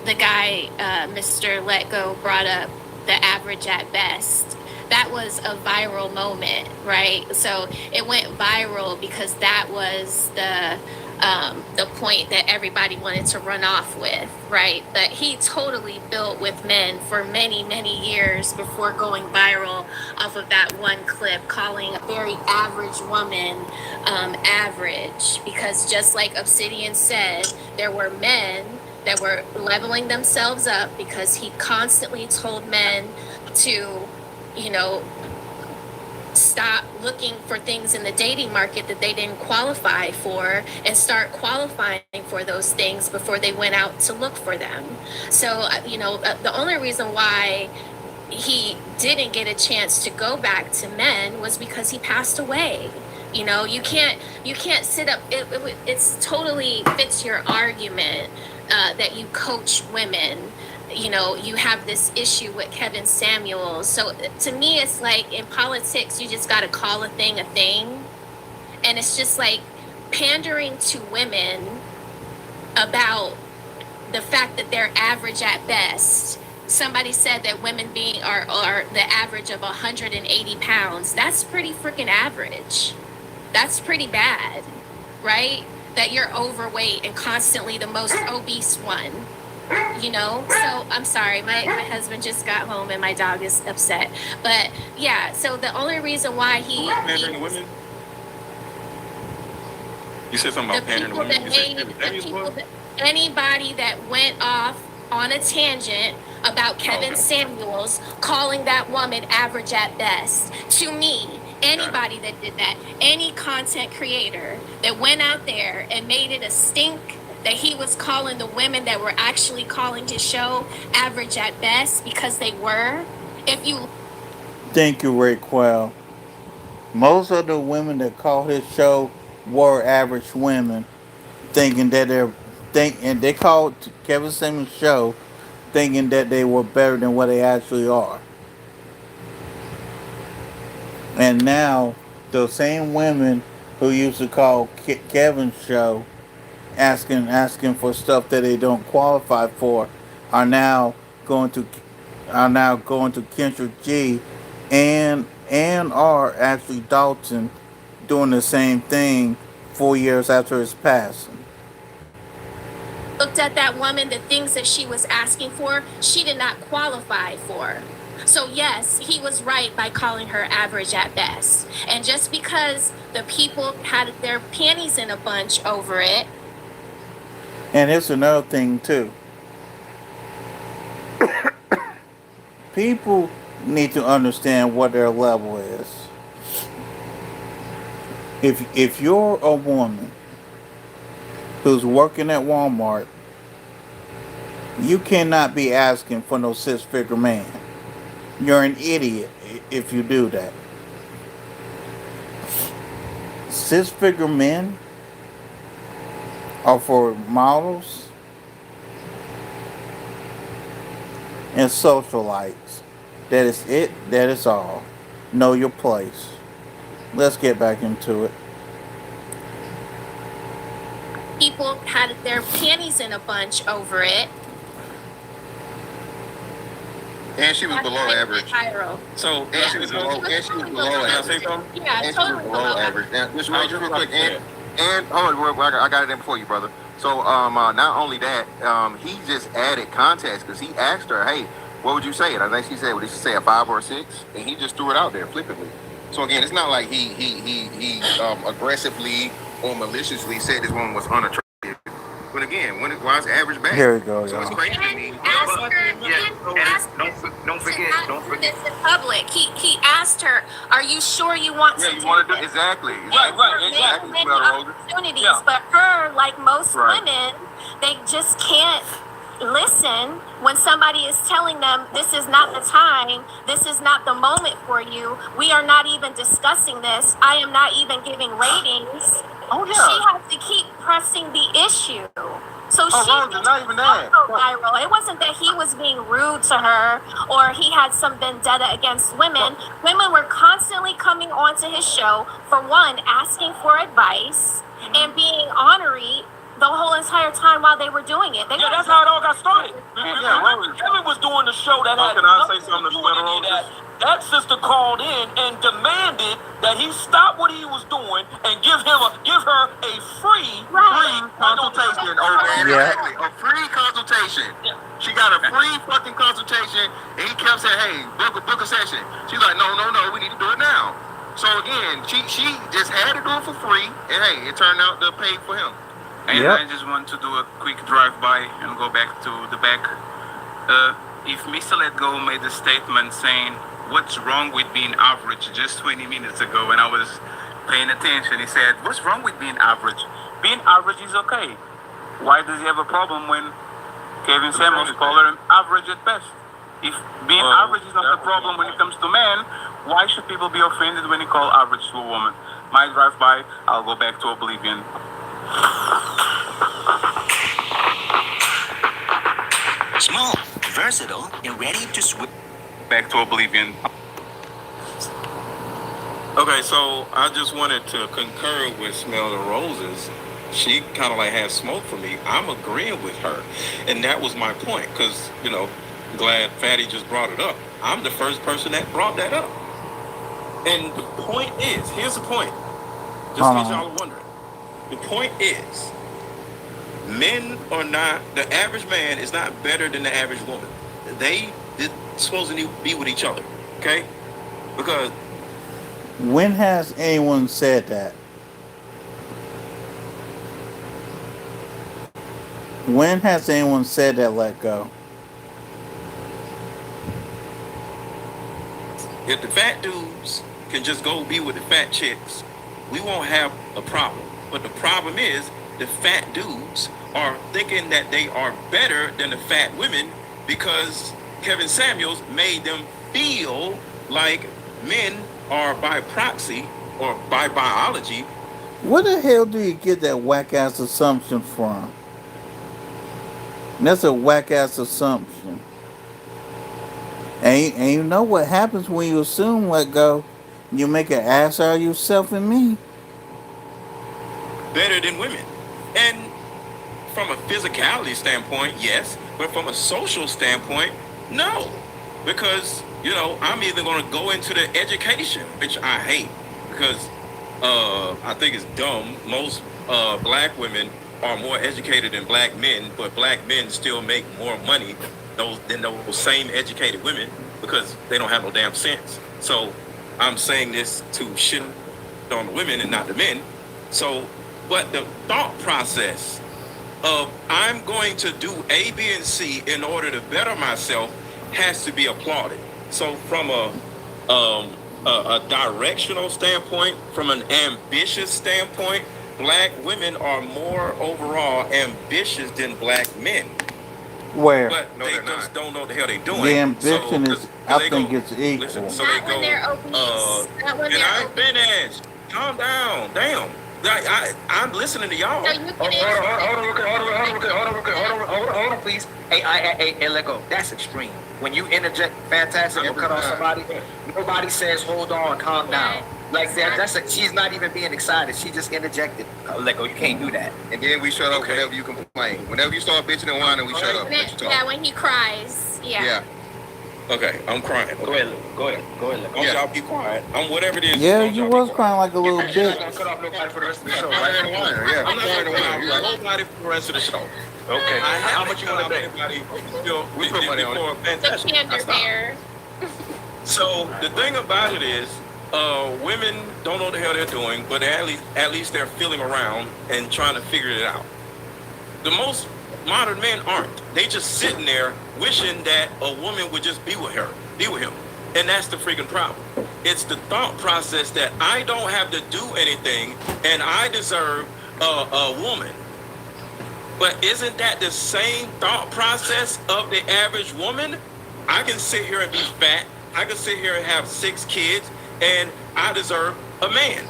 the guy, Mr. Let Go, brought up the average at best, that was a viral moment, right? So it went viral because that was the the point that everybody wanted to run off with, right? But he totally built with men for many, many years before going viral off of that one clip calling a very average woman average. Because just like Obsidian said, there were men that were leveling themselves up because he constantly told men to, you know, stop looking for things in the dating market that they didn't qualify for and start qualifying for those things before they went out to look for them. So, the only reason why he didn't get a chance to go back to men was because he passed away. You know, you can't sit up. It's totally fits your argument that you coach women. You know, you have this issue with Kevin Samuels. So to me, it's like in politics, you just got to call a thing. And it's just like pandering to women about the fact that they're average at best. Somebody said that women are the average of 180 pounds. That's pretty freaking average. That's pretty bad, right? That you're overweight and constantly the most obese one. You know, so I'm sorry, my husband just got home and my dog is upset. But yeah, so the only reason why pandering to women? You said something about pandering to women. Anybody that went off on a tangent about Kevin Samuels calling that woman average at best. To me, anybody that did that, any content creator that went out there and made it a stink that he was calling the women that were actually calling his show average at best because they were. If you Thank you, Raquel. Most of the women that called his show were average women, thinking that and they called Kevin Samuels' show thinking that they were better than what they actually are. And now the same women who used to call Kevin's show asking for stuff that they don't qualify for are now going to Kendrick G and are actually Dalton doing the same thing 4 years after his passing. looked at that woman, the things that she was asking for, she did not qualify for. So yes, he was right by calling her average at best. And just because the people had their panties in a bunch over it. And it's another thing too. People need to understand what their level is. If you're a woman who's working at Walmart, you cannot be asking for no six-figure man. You're an idiot if you do that. Six-figure men are for models and socialites. That is it. That is all. Know your place. Let's get back into it. People had their panties in a bunch over it. And she was below average. Viral. So And she was below average. Yeah, And she was totally below average. Now, just real quick, and I got it in for you, brother. So not only that, he just added context because he asked her, "Hey, what would you say?" And I think she said, "What did she say? A 5 or a 6?" And he just threw it out there flippantly. So again, it's not like he aggressively or maliciously said this woman was unattractive. But again, why is average bad? Here we go, So it's y'all. crazy to me. Don't forget this in public. He asked her, "Are you sure you want to?" Yeah, you want to do exactly. Many opportunities, but her, like most women, they just can't listen when somebody is telling them this is not the time, this is not the moment for you. We are not even discussing this. I am not even giving ratings. Oh yeah. She has to keep pressing the issue. So she was not even that. also viral. It wasn't that he was being rude to her or he had some vendetta against women. Women were constantly coming onto his show, for one, asking for advice and being honorary the whole entire time while they were doing it. Yeah, that's how it all got started. Kevin was doing the show that had Can I say nothing something to to do with Splinter any of on that. this? That sister called in and demanded that he stop what he was doing and give her a free consultation over Yeah. exactly a free consultation. She got a free fucking consultation, and he kept saying, "Hey, book a session." She's like, "No, we need to do it now." So again, she just had to do it for free, and hey, it turned out to pay for him. And Yep. I just want to do a quick drive-by and go back to the back. If Mr. Let Go made a statement saying, "What's wrong with being average?" just 20 minutes ago, and I was paying attention, he said, "What's wrong with being average? Being average is okay." Why does he have a problem when Kevin Samuels called him average at best? If being average is not the problem when it comes to men, why should people be offended when he call average to a woman? My drive-by, I'll go back to oblivion. Small, versatile, and ready to switch. Back to oblivion. Okay, so I just wanted to concur with Smell the Roses. She kind of like had smoke for me. I'm agreeing with her. And that was my point, because, glad Fatty just brought it up. I'm the first person that brought that up. And the point is, here's the point. Just in case y'all are wondering. The point is, men are not, the average man is not better than the average woman. They're supposed to be with each other, okay? Because When has anyone said that? When has anyone said that, Let Go? if the fat dudes can just go be with the fat chicks, we won't have a problem. But the problem is the fat dudes are thinking that they are better than the fat women because Kevin Samuels made them feel like men are by proxy or by biology. Where the hell do you get that whack ass assumption from? That's a whack ass assumption. And you know what happens when you assume, Let Go? You make an ass out of yourself and me. Better than women. And from a physicality standpoint, yes, but from a social standpoint, no. Because, I'm either going to go into the education, which I hate, because I think it's dumb. Most black women are more educated than black men, but black men still make more money than those same educated women because they don't have no damn sense. So I'm saying this to shit on the women and not the men. So, but the thought process of I'm going to do A, B, and C in order to better myself has to be applauded. So from a directional standpoint, from an ambitious standpoint, black women are more overall ambitious than black men. Where? But they just don't know what the hell they're doing. The ambition So, is, I think it's equal. Listen, so they go, and I've finished. Calm down. Damn. I'm listening to y'all. Hold on, please. Hey, let go. That's extreme. When you interject fantastic and cut off somebody, nobody says, hold on, calm down. Like that, she's not even being excited. She just interjected. Let go, you can't do that. And then we shut up whenever you complain. Whenever you start bitching and whining, we shut up. Yeah, when he cries. Yeah. Okay, I'm crying. Okay. Go ahead. Yeah. Y'all be quiet. I'm whatever it is. Yeah, you was crying like a little I'm bitch. not gonna cut off nobody for the rest of the show. I'm not going to whine. Nobody for the rest of the show. Okay. How much you want to bet? We put money on it. The Pander bear. So the thing about it is, women don't know what the hell they're doing, but at least they're feeling around and trying to figure it out. The most modern men aren't. They just sitting there wishing that a woman would just be with him. And that's the freaking problem. It's the thought process that I don't have to do anything and I deserve a woman. But isn't that the same thought process of the average woman? I can sit here and be fat. I can sit here and have 6 kids and I deserve a man.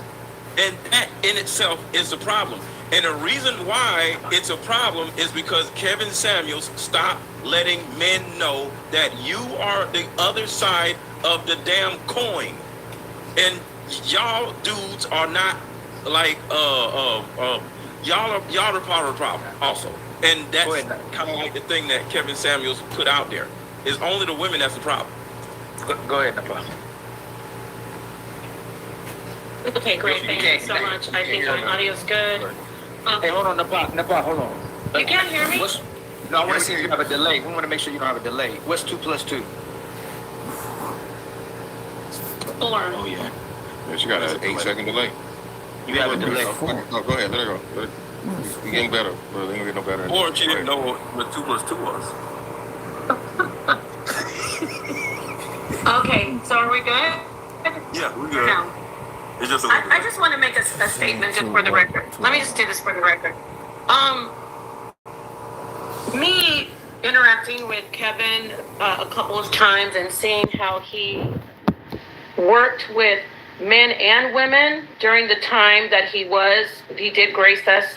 And that in itself is the problem. And the reason why it's a problem is because Kevin Samuels stopped letting men know that you are the other side of the damn coin. And y'all dudes are not like y'all are part of the problem also. And that's kind of like the thing that Kevin Samuels put out there. It's only the women that's the problem. Go ahead, Nepal. Okay, great. Thank you so much. I think my audio's good. Hey, hold on, Nepal, hold on. You can't hear me? No, I want to see if you have a delay. We want to make sure you don't have a delay. What's 2 plus 2? 4. Oh, yeah. Yeah, she got an 8-second delay. You have a delay. No, go ahead. Let her go. We getting better. Bro, they ain't get no better. Or she didn't know what 2 plus 2 was. Okay, so are we good? Yeah, we're good. No. It's just I just want to make a statement just for the record. Let me just do this for the record. Me interacting with Kevin a couple of times and seeing how he worked with men and women during the time that he did grace us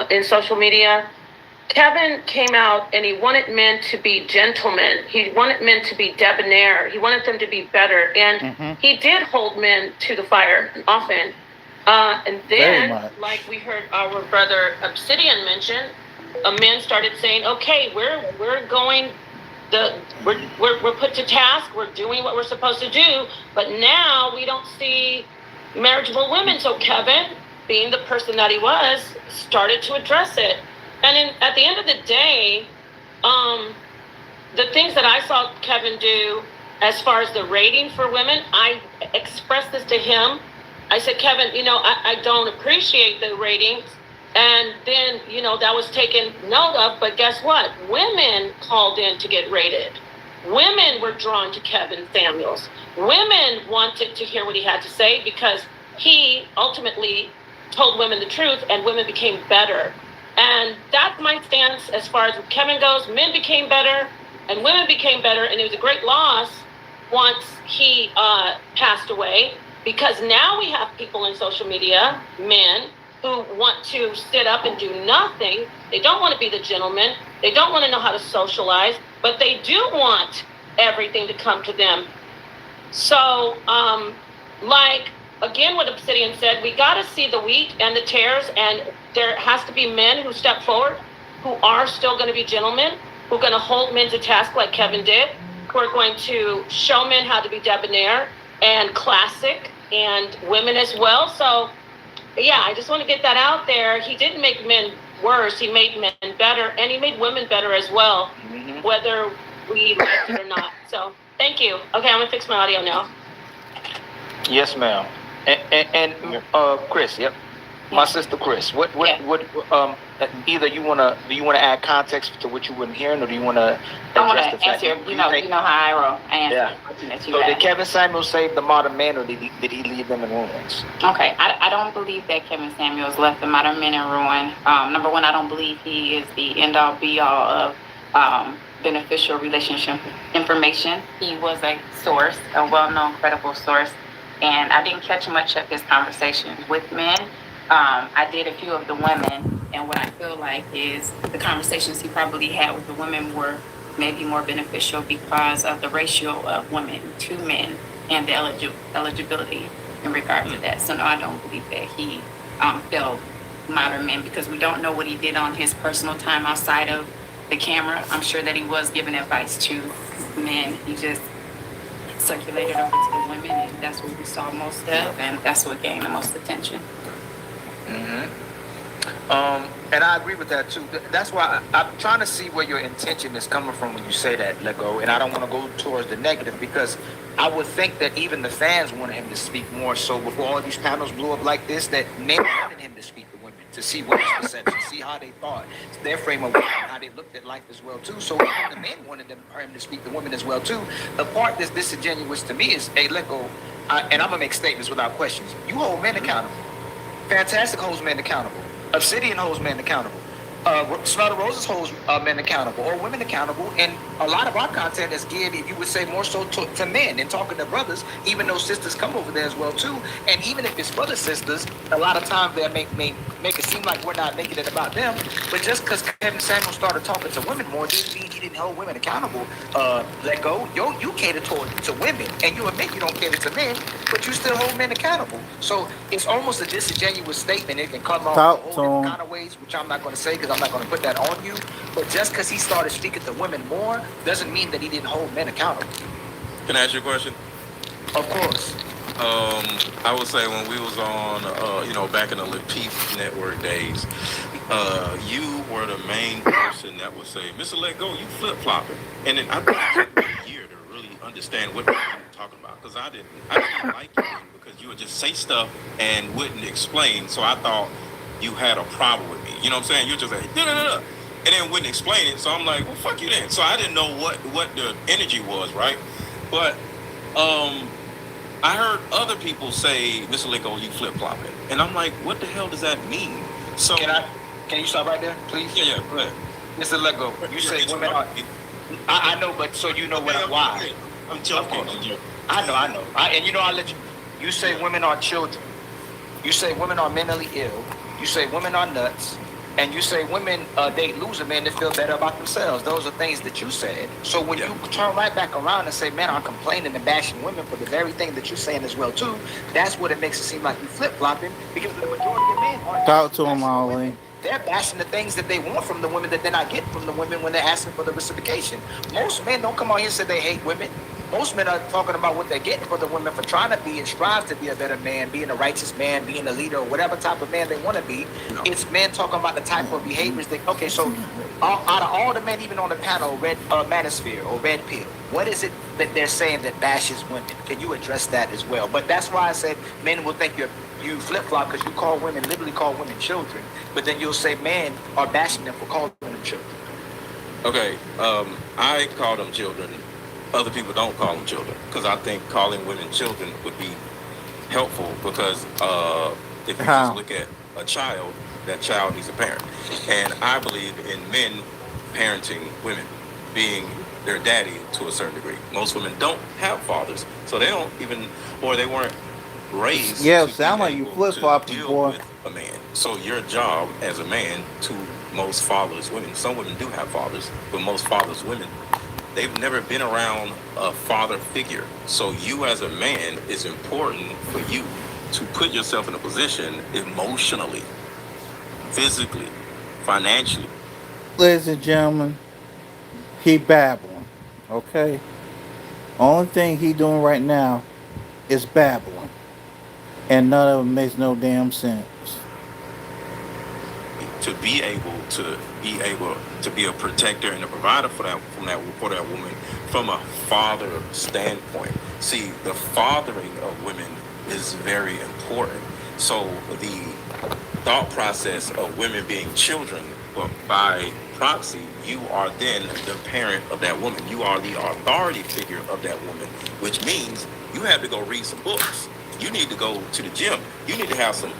in social media. Kevin came out and he wanted men to be gentlemen. He wanted men to be debonair. He wanted them to be better. And he did hold men to the fire often. And then, like we heard our brother Obsidian mention, men started saying, okay, we're put to task. We're doing what we're supposed to do. But now we don't see marriageable women. So Kevin, being the person that he was, started to address it. And at the end of the day, the things that I saw Kevin do as far as the rating for women, I expressed this to him. I said, Kevin, I don't appreciate the ratings. And then, that was taken note of. But guess what? Women called in to get rated. Women were drawn to Kevin Samuels. Women wanted to hear what he had to say because he ultimately told women the truth and women became better. And that's my stance as far as Kevin goes. Men became better and women became better. And it was a great loss once he passed away, because now we have people in social media, men, who want to sit up and do nothing. They don't want to be the gentleman. They don't want to know how to socialize, but they do want everything to come to them. So, again, what Obsidian said, we got to see the wheat and the tares, and there has to be men who step forward, who are still going to be gentlemen, who are going to hold men to task like Kevin did, who are going to show men how to be debonair and classic, and women as well. So, yeah, I just want to get that out there. He didn't make men worse. He made men better, and he made women better as well, whether we liked it or not. So, thank you. Okay, I'm going to fix my audio now. Yes, ma'am. And Chris, yep. My sister Chris, what either do you want to add context to what you weren't hearing, or do you want to address the fact? You know how I roll. I answer. Yeah. So did Kevin Samuels save the modern man, or did he leave them in ruins? Okay, I don't believe that Kevin Samuels left the modern men in ruin. Number one, I don't believe he is the end all be all of beneficial relationship information. He was a source, a well-known, credible source, and I didn't catch much of his conversations with men. I did a few of the women, and what I feel like is the conversations he probably had with the women were maybe more beneficial because of the ratio of women to men and the eligibility in regard to that. So no, I don't believe that he failed modern men, because we don't know what he did on his personal time outside of the camera. I'm sure that he was giving advice to men. He just circulated over to the women, and that's what we saw most of, and that's what gained the most attention. And I agree with that too. That's why I'm trying to see where your intention is coming from when you say that, let go. And I don't want to go towards the negative, because I would think that even the fans wanted him to speak more. So before all these panels blew up like this, that men wanted him to speak to women, to see women's perception, see how they thought, their frame of mind, how they looked at life as well too. So even the men wanted him to speak to women as well too. The part that's disingenuous to me is, hey, let go. And I'm gonna make statements without questions. You hold men accountable. Fantastic holds men accountable. Obsidian holds men accountable. Smell the Roses holds men accountable, or women accountable. And a lot of our content is geared, you would say, more so to men and talking to brothers, even though sisters come over there as well too. And even if it's brother sisters, a lot of times they make it seem like we're not making it about them. But just because Kevin Samuels started talking to women more didn't mean he didn't hold women accountable. Let go. You cater to women, and you admit you don't cater to men. but you still hold men accountable. So it's almost a disingenuous statement. It can come off Talk all to different him. kind of ways, which I'm not going to say because I'm not going to put that on you. But just because he started speaking to women more doesn't mean that he didn't hold men accountable. Can I ask you a question? Of course. I would say when we was on, back in the Latif Network days, you were the main person that would say, "Mr. Let Go, you flip-flopping." And then I think it took me a year to really understand what you were talking about, because I didn't like you because you would just say stuff and wouldn't explain. So I thought you had a problem with me. You know what I'm saying? You're just like, da-da-da-da, and then wouldn't explain it. So I'm like, well, fuck you then. So I didn't know what the energy was, right? But I heard other people say, "Mr. Let Go, you flip-flopping." And I'm like, what the hell does that mean? So Can you stop right there, please? Yeah, go ahead. Mr. Let Go, you say women are... I know, but so you know why. I'm joking. I know. I'll let you... You say women are children. You say women are mentally ill. You say women are nuts. And you say women date loser men that feel better about themselves. Those are things that you said. So when you turn right back around and say, man, I'm complaining and bashing women for the very thing that you're saying as well, too, that's what it makes it seem like you flip-flopping, because the majority of men aren't... Talk to him, Ollie. They're bashing the things that they want from the women that they're not getting from the women when they're asking for the reciprocation. Most men don't come out here and say they hate women. Most men are talking about what they're getting for the women for trying to be and strive to be a better man, being a righteous man, being a leader, or whatever type of man they want to be. No. It's men talking about the type of behaviors that, okay, so out of all the men even on the panel, Red Manosphere or Red Pill, what is it that they're saying that bashes women? Can you address that as well? But that's why I said men will think you flip-flop because you literally call women children, but then you'll say men are bashing them for calling them children. Okay, I call them children. Other people don't call them children, because I think calling women children would be helpful, because if you just look at a child, that child needs a parent. And I believe in men parenting women, being their daddy to a certain degree. Most women don't have fathers, so they don't even, or they weren't raised to sound like you flip-flopping, boy. With a man. So your job as a man, to most fatherless women, some women do have fathers, but most fatherless women, they've never been around a father figure. So you as a man, it's important for you to put yourself in a position emotionally, physically, financially. Ladies and gentlemen, he babbling, okay? Only thing he doing right now is babbling. And none of it makes no damn sense. To be able to be a protector and a provider for that woman from a father standpoint. See, the fathering of women is very important. So the thought process of women being children, but by proxy, you are then the parent of that woman. You are the authority figure of that woman, which means you have to go read some books. You need to go to the gym. You need to have some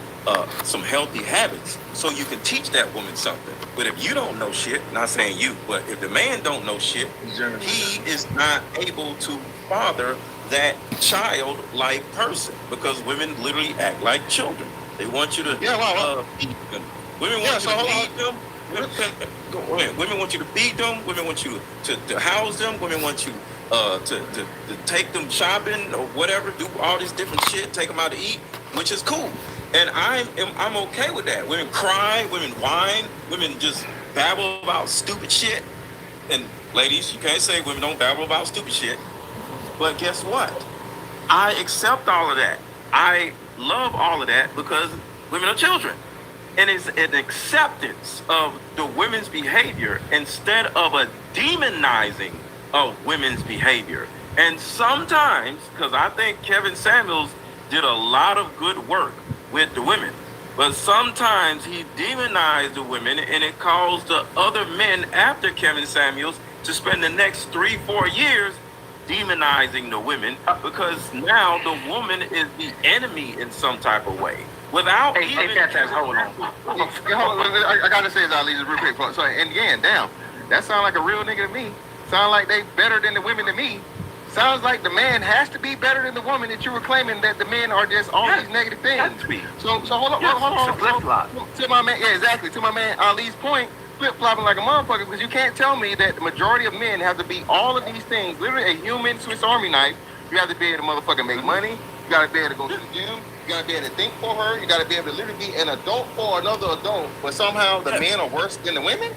healthy habits so you can teach that woman something. But if you don't know shit, not saying you, but if the man don't know shit, he is not able to father that child-like person, because women literally act like children. They want you to feed them. Women want you to feed them. Women want you to feed them. Women want you to house them. Women want you to take them shopping or whatever, do all this different shit, take them out to eat, which is cool. And I'm okay with that. Women cry, women whine, women just babble about stupid shit. And ladies, you can't say women don't babble about stupid shit. But guess what? I accept all of that. I love all of that, because women are children. And it's an acceptance of the women's behavior instead of a demonizing of women's behavior. And sometimes, because I think Kevin Samuels did a lot of good work with the women, but sometimes he demonized the women, and it caused the other men after Kevin Samuels to spend the next 3-4 years demonizing the women, because now the woman is the enemy in some type of way. Without hold on. I gotta say this, Ali, just real quick. So, and again, damn, that sound like a real nigga to me. Sound like they better than the women to me. Sounds like the man has to be better than the woman, that you were claiming that the men are just all these negative things. So hold on. To my man, exactly. To my man Ali's point, flip-flopping like a motherfucker, because you can't tell me that the majority of men have to be all of these things. Literally a human Swiss Army knife. You have to be able to motherfucking make money. You gotta be able to go to the gym. You gotta be able to think for her. You gotta be able to literally be an adult for another adult. But somehow the men are worse than the women.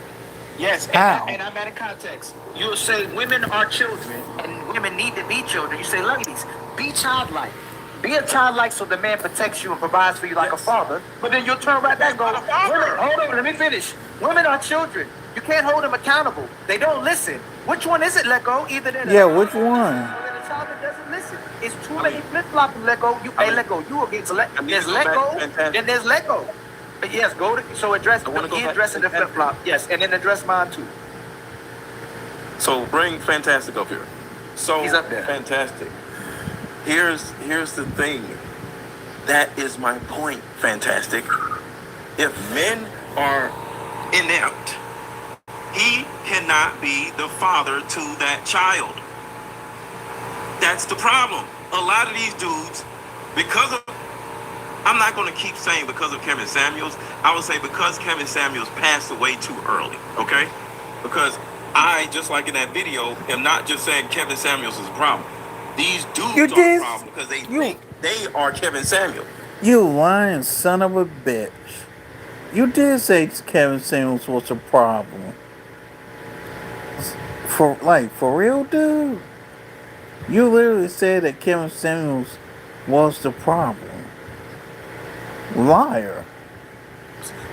Yes, How? and I'm out of context. You'll say women are children and women need to be children. You say, ladies, be childlike. Be a childlike so the man protects you and provides for you like a father. But then you'll turn right back and go, women, hold on, let me finish. Women are children. You can't hold them accountable. They don't listen. Which one is it, let go? Either they're Yeah, which one? a child that doesn't listen. It's too many flip-flops and let go. Let go. You against there's let go, then there's let go. But yes, go to, so address, he addressing the flip-flop. Yes, and then address mine too. So bring Fantastic up here. So He's up there. Fantastic. Here's the thing. That is my point, Fantastic. If men are inept, he cannot be the father to that child. That's the problem. A lot of these dudes, because of, I'm not going to keep saying because of Kevin Samuels. I would say because Kevin Samuels passed away too early, okay? Because I, just like in that video, am not just saying Kevin Samuels is a problem. These dudes are a problem because they think they are Kevin Samuels. You lying son of a bitch. You did say Kevin Samuels was a problem. For real, dude? You literally said that Kevin Samuels was the problem. Liar.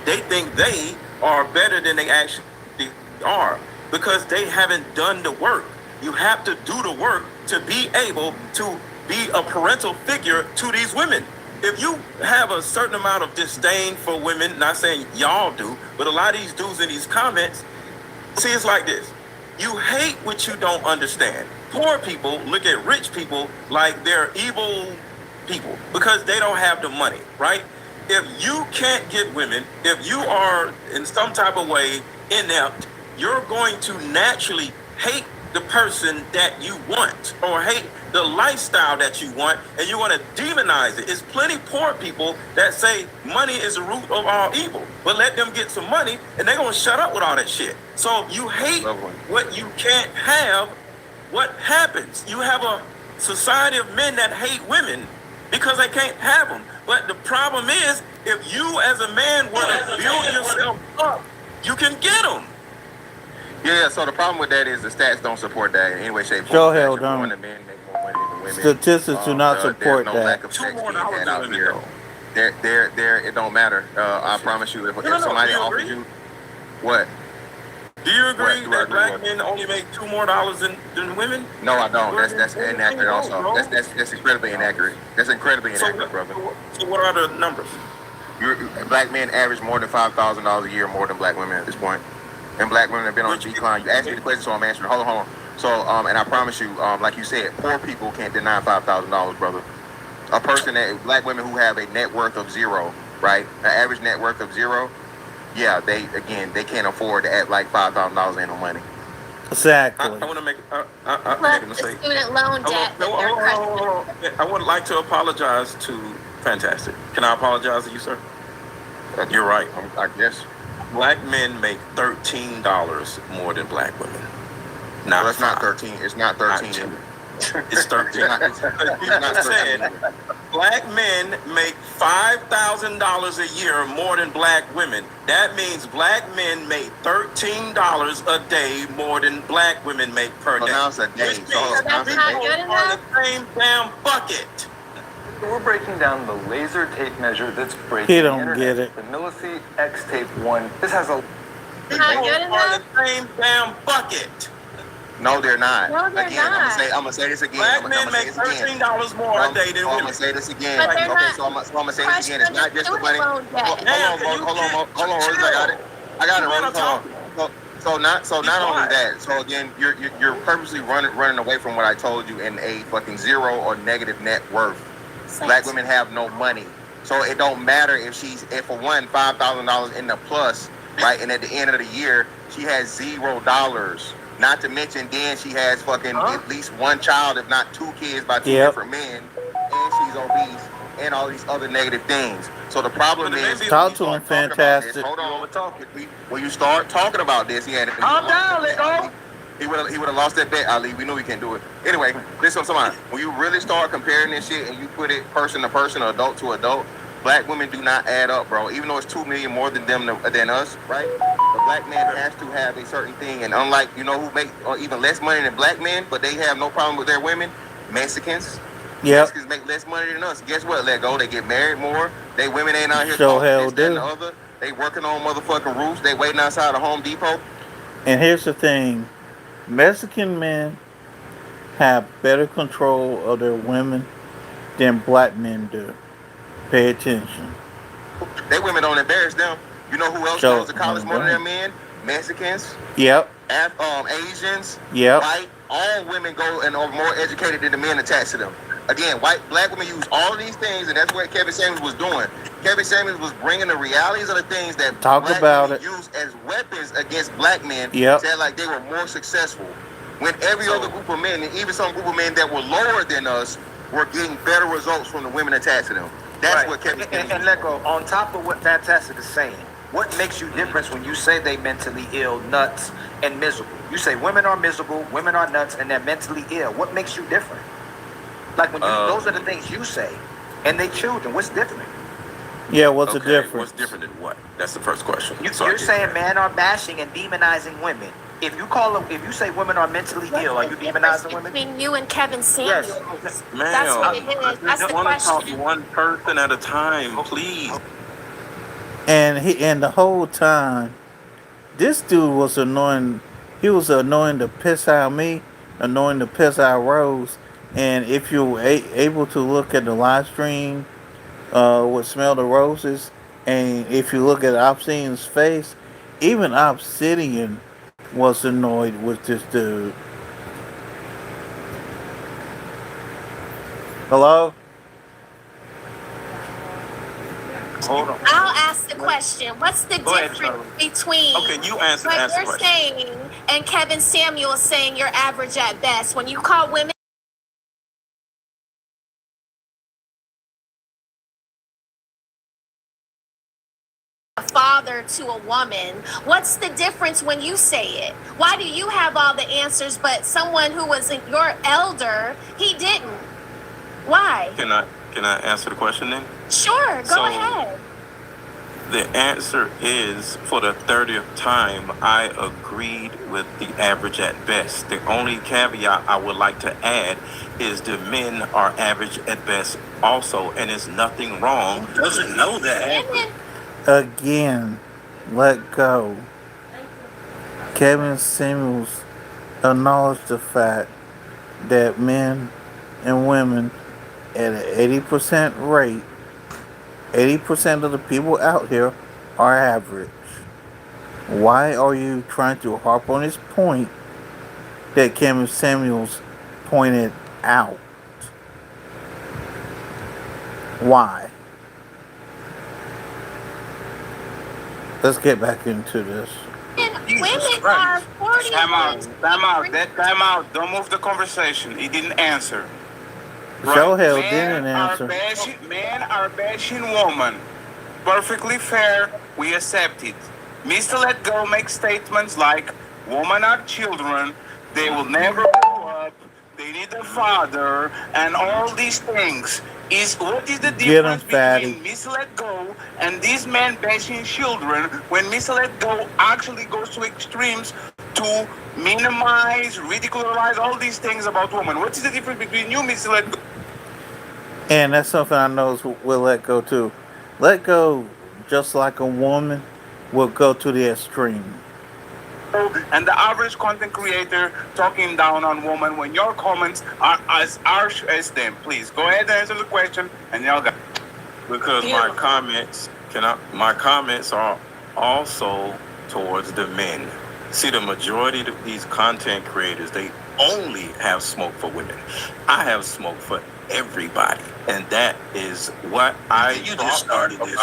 They think they are better than they actually are because they haven't done the work. You have to do the work to be able to be a parental figure to these women. If you have a certain amount of disdain for women, not saying y'all do, but a lot of these dudes in these comments, see, it's like this. You hate what you don't understand. Poor people look at rich people like they're evil people because they don't have the money, right? If you can't get women, if you are in some type of way inept, you're going to naturally hate the person that you want or hate the lifestyle that you want, and you want to demonize it. It's plenty poor people that say money is the root of all evil, but let them get some money and they're going to shut up with all that shit. So you hate what you can't have. What happens? You have a society of men that hate women because they can't have them. But the problem is, if you as a man were to build yourself up, you can get them. Yeah, so the problem with that is the stats don't support that in any way, shape, Sure form. hell don't. The men make more money than the women. Statistics do not support there's no that. lack of sex being had out here. There, it don't matter. I promise you, if somebody offers you, what? Do you agree that black men only make $2 more than women? No, I don't. That's inaccurate. Also, that's incredibly inaccurate. That's incredibly inaccurate, brother. So what are the numbers? Black men average more than $5,000 a year more than black women at this point. And black women have been on a decline. You asked me the question, so I'm answering. Hold on. So, and I promise you, like you said, poor people can't deny $5,000, brother. A person black women who have a net worth of zero, right? An average net worth of zero, yeah, they can't afford to act like $5,000 ain't no money. Exactly. I want to make a mistake. Student loan debt. I would like to apologize to Fantastic. Can I apologize to you, sir? You're right. I guess. Black men make $13 more than black women. Well, it's not 13. It's not 13. It's 13. It's not 13. Black men make $5,000 a year more than black women. That means black men make $13 a day more than black women make per day. Pronounce a day. So that's not good enough? The same damn bucket. We're breaking down the laser tape measure that's breaking He the don't internet. get it. The Milliseat X Tape 1. This has a... Not good enough? The same damn bucket. No, they're not. No, they're Again, not. I'm gonna say this again. Black men make $13 more a day than women. I'm gonna say this again. But they're not So I'm gonna say this again. It's not just the money. student loan debt. Hold on, I got it. So not only that. So again, you're purposely running away from what I told you in a fucking zero or negative net worth. Black women have no money, so it don't matter if for one $5,000 in the plus, right? And at the end of the year, she has $0. Not to mention, then she has fucking at least one child, if not two kids, by two different men, and she's obese, and all these other negative things. So the problem is, talk to him, Fantastic. Hold on, when you start talking about this, Calm down, let go. He would have lost that bet, Ali. We knew he can't do it. Anyway, listen to somebody. When you really start comparing this shit and you put it person to person or adult to adult, black women do not add up, bro. Even though it's 2 million more than them than us, right? The black man has to have a certain thing. And unlike, you know, who make even less money than black men, but they have no problem with their women, Mexicans. Yep. Mexicans make less money than us. Guess what? Let go. They get married more. They women ain't out here Sure talking hell this, that, and the do. other. They working on motherfucking roofs. They waiting outside of Home Depot. And here's the thing: Mexican men have better control of their women than black men do. Pay attention. They women don't embarrass them. You know who else goes to college more than their men? Mexicans. Yep. Asians. Yep. White. All women go and are more educated than the men attached to them. Again, black women use all of these things, and that's what Kevin Samuels was doing. Kevin Samuels was bringing the realities of the things that black women use as weapons against black men. Yep. Said like they were more successful. When every other group of men, and even some group of men that were lower than us, were getting better results from the women attached to them. That's what Kevin Samuels And let go. On top of what Fantastic is saying, what makes you different when you say they mentally ill, nuts, and miserable? You say women are miserable, women are nuts, and they're mentally ill. What makes you different? Like when you, those are the things you say, and they children. What's different? Yeah, what's the difference? What's different than what? That's the first question. You're saying men are bashing and demonizing women. If you say women are mentally ill, are you demonizing women? Between you and Kevin Samuels. Yes. Ma'am, That's what it is. That's the I want to talk question. one person at a time, please. And the whole time, this dude was annoying. He was annoying to piss out me, annoying to piss out Rose. And if you were able to look at the live stream, with Smell the Roses, and if you look at Obsidian's face, even Obsidian was annoyed with this dude. Hello? Hold on. I'll ask the question. What's the difference between Okay, you answer what the you're question. saying and Kevin Samuels saying you're average at best? When you call women a father to a woman, what's the difference when you say it? Why do you have all the answers, but someone who was your elder, he didn't? Why? Can I answer the question then? Sure, go ahead. The answer is, for the 30th time, I agreed with the average at best. The only caveat I would like to add is the men are average at best also, and there's nothing wrong. Who doesn't know that? Again, let go. Kevin Samuels acknowledged the fact that men and women at an 80% rate, 80% of the people out here are average. Why are you trying to harp on this point that Kevin Samuels pointed out? Why? Let's get back into this. Women are 40. Time out. Don't move the conversation. He didn't answer. Joe Hell didn't answer. Men are bashing women. Perfectly fair. We accept it. Mr. Let Go makes statements like, women are children. They will never grow up. They need a father. And all these things. What is the difference between Mr. Let Go and these men bashing children when Mr. Let Go actually goes to extremes to minimize, ridicularize all these things about women? What is the difference between you, Mr. Let Go? And that's something I know will let go too. Let go, just like a woman, will go to the extreme. And the average content creator talking down on women when your comments are as harsh as them. Please go ahead and answer the question, and y'all got. Because my comments are also towards the men. See, the majority of these content creators, they only have smoke for women. I have smoke for everybody, and that is what You just started this.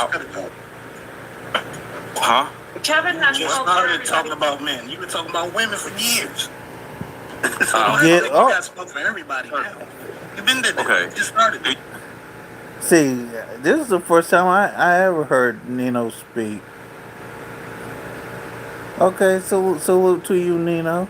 Huh? Kevin has You just spoke for started everybody. talking about men. You've been talking about women for years. So Get I think you up. got smoke for everybody now. You've been there. Okay. You just started it. See, this is the first time I ever heard Nino speak. Okay, salute to you, Nino.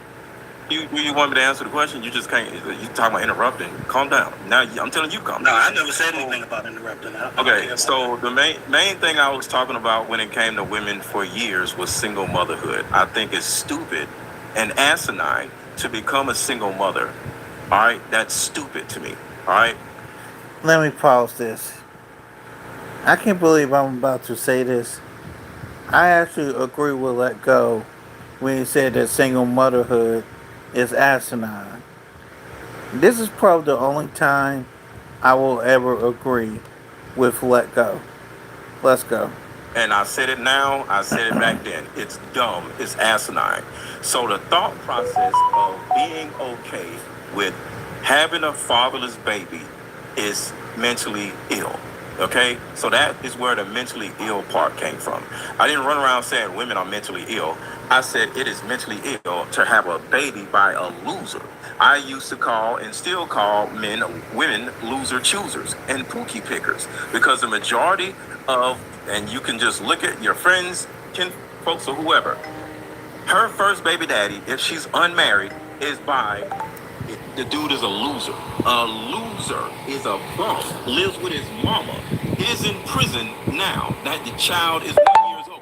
You want me to answer the question? You just can't. You talking about interrupting? Calm down. Now I'm telling you, calm down. No, I never said anything about interrupting. Okay, so the main thing I was talking about when it came to women for years was single motherhood. I think it's stupid and asinine to become a single mother. All right, that's stupid to me. All right. Let me pause this. I can't believe I'm about to say this. I actually agree with Let Go when he said that single motherhood is asinine. This is probably the only time I will ever agree with Let Go. Let's go. And I said it now, I said it back then. It's dumb, it's asinine. So the thought process of being okay with having a fatherless baby is mentally ill. Okay? So that is where the mentally ill part came from. I didn't run around saying women are mentally ill. I said it is mentally ill to have a baby by a loser. I used to call and still call women loser choosers and pookie pickers because the majority of, and you can just look at your friends, kin folks, or whoever, her first baby daddy, if she's unmarried, is by, the dude is a loser. A loser is a bum, lives with his mama, is in prison now that the child is 1 year old.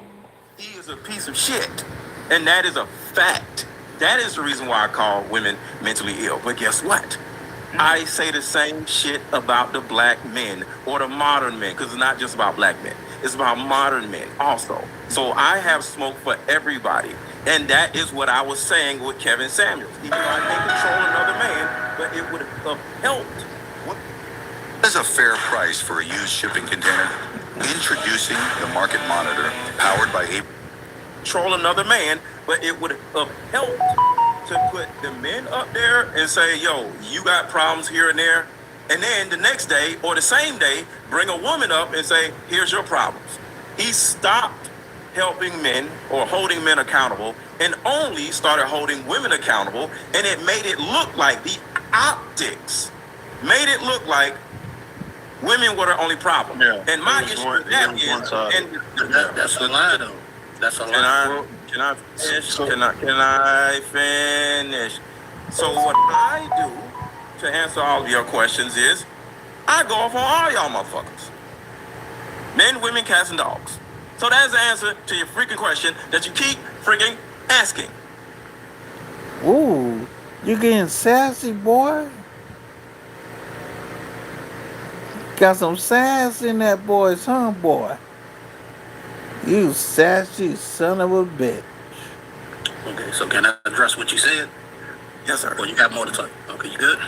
He is a piece of shit. And that is a fact. That is the reason why I call women mentally ill. But guess what? I say the same shit about the black men or the modern men, because it's not just about black men. It's about modern men also. So I have smoke for everybody. And that is what I was saying with Kevin Samuels. Even though I can't control another man, but it would have helped. What is a fair price for a used shipping container? Introducing the Market Monitor, powered by a control another man, but it would have helped to put the men up there and say, yo, you got problems here and there. And then the next day or the same day, bring a woman up and say, here's your problems. He stopped helping men or holding men accountable and only started holding women accountable. And it made it look like the optics made it look like women were the only problem. Yeah. And my issue with that is, that's a lie though. That's a lie. Can I finish? Can I finish? So what I do to answer all of your questions is I go off on all y'all motherfuckers. Men, women, cats, and dogs. So that's the answer to your freaking question that you keep freaking asking. Ooh, you getting sassy, boy? Got some sass in that boy's boy. You sassy son of a bitch. Okay, so can I address what you said? Yes, sir. Or you got more to talk? Okay, you good?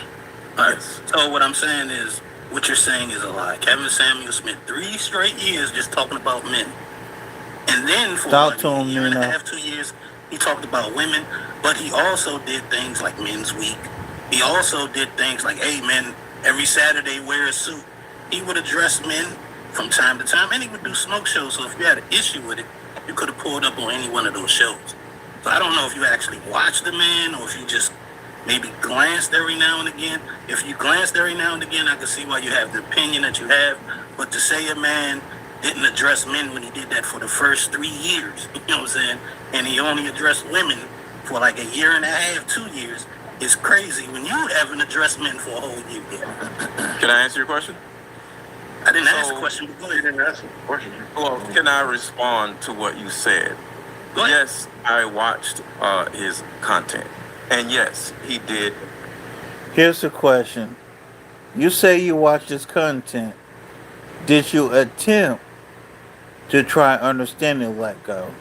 All right. So what I'm saying is, what you're saying is a lie. Kevin Samuels spent 3 straight years just talking about men. And then for a year and a half, 2 years, he talked about women, but he also did things like Men's Week. He also did things like, hey, men, every Saturday wear a suit. He would address men from time to time, and he would do smoke shows. So if you had an issue with it, you could have pulled up on any one of those shows. So I don't know if you actually watched the man or if you just maybe glanced every now and again. If you glanced every now and again, I can see why you have the opinion that you have. But to say a man didn't address men when he did that for the first 3 years, you know what I'm saying? And he only addressed women for like a year and a half, 2 years, is crazy when you haven't addressed men for a whole year. Can I answer your question? I didn't ask the question, but go ahead and answer the question. Well, can I respond to what you said? Yes, I watched his content. And yes, he did. Here's the question. You say you watched his content. Did you attempt to try understanding Let Go?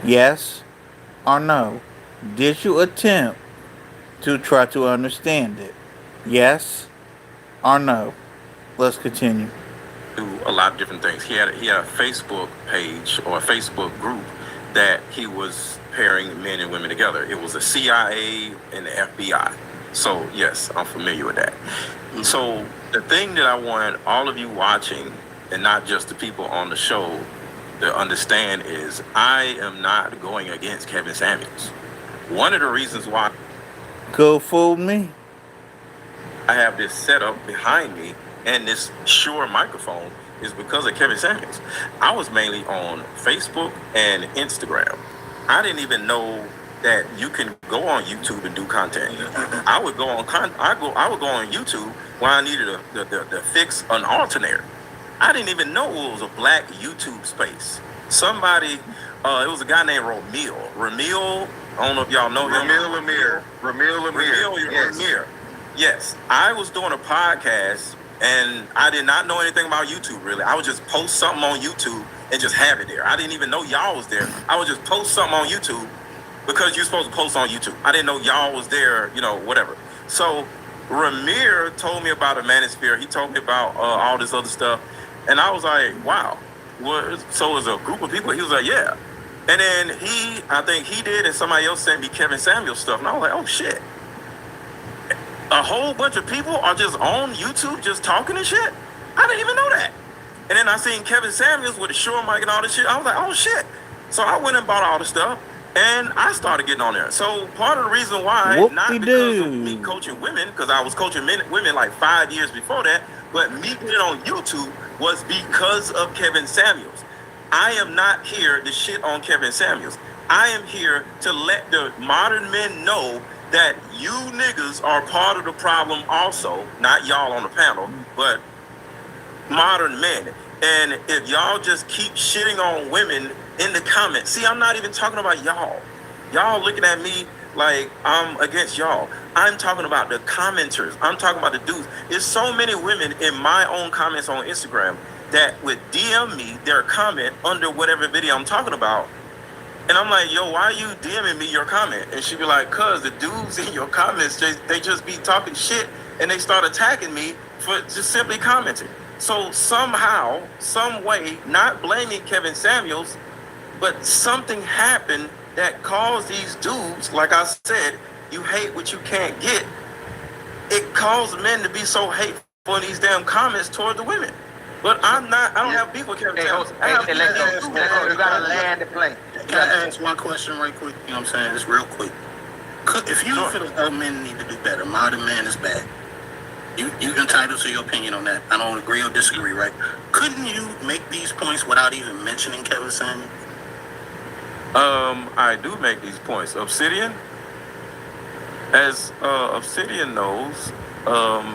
Yes or no? Did you attempt to try to understand it? Yes or no? Let's continue. Do a lot of different things. He had a Facebook page or a Facebook group that he was pairing men and women together. It was the CIA and the FBI. So yes, I'm familiar with that. So the thing that I want all of you watching, and not just the people on the show, to understand is I am not going against Kevin Samuels. One of the reasons why Go fool me. I have this setup behind me and this Shure microphone is because of Kevin Samuels. I was mainly on Facebook and Instagram. I didn't even know that you can go on YouTube and do content. I would go on I would go on YouTube when I needed to fix an alternator. I didn't even know it was a black YouTube space. Somebody, it was a guy named Ramil. I don't know if y'all know him. Ramil Lamir. Yes. I was doing a podcast and I did not know anything about YouTube really. I would just post something on YouTube and just have it there. I didn't even know y'all was there. I would just post something on YouTube because you're supposed to post on YouTube. I didn't know y'all was there, whatever. So Ramir told me about a manosphere. He told me about all this other stuff. And I was like, wow. So it was a group of people? He was like, yeah. And then I think he did, and somebody else sent me Kevin Samuels stuff. And I was like, oh shit. A whole bunch of people are just on YouTube just talking and shit? I didn't even know that. And then I seen Kevin Samuels with the short mic and all this shit. I was like, oh shit. So I went and bought all the stuff. And I started getting on there. So part of the reason why, not because of me coaching women, because I was coaching women like 5 years before that, but me getting on YouTube was because of Kevin Samuels. I am not here to shit on Kevin Samuels. I am here to let the modern men know that you niggas are part of the problem also. Not y'all on the panel, but modern men. And if y'all just keep shitting on women in the comments, see, I'm not even talking about y'all. Y'all looking at me like I'm against y'all. I'm talking about the commenters. I'm talking about the dudes. There's so many women in my own comments on Instagram that would DM me their comment under whatever video I'm talking about. And I'm like, yo, why are you DMing me your comment? And she'd be like, cuz the dudes in your comments, they just be talking shit and they start attacking me for just simply commenting. So somehow, some way, not blaming Kevin Samuels, but something happened that caused these dudes, like I said, you hate what you can't get. It caused men to be so hateful in these damn comments toward the women. But I don't have beef with Kevin Samuels. You gotta land the plane. Can I ask one question right quick? You know what I'm saying? Just real quick. If you feel that men need to do better, modern man is bad. You entitled to your opinion on that. I don't agree or disagree, right? Couldn't you make these points without even mentioning Kevin Samuels? I do make these points. Obsidian, as Obsidian knows, I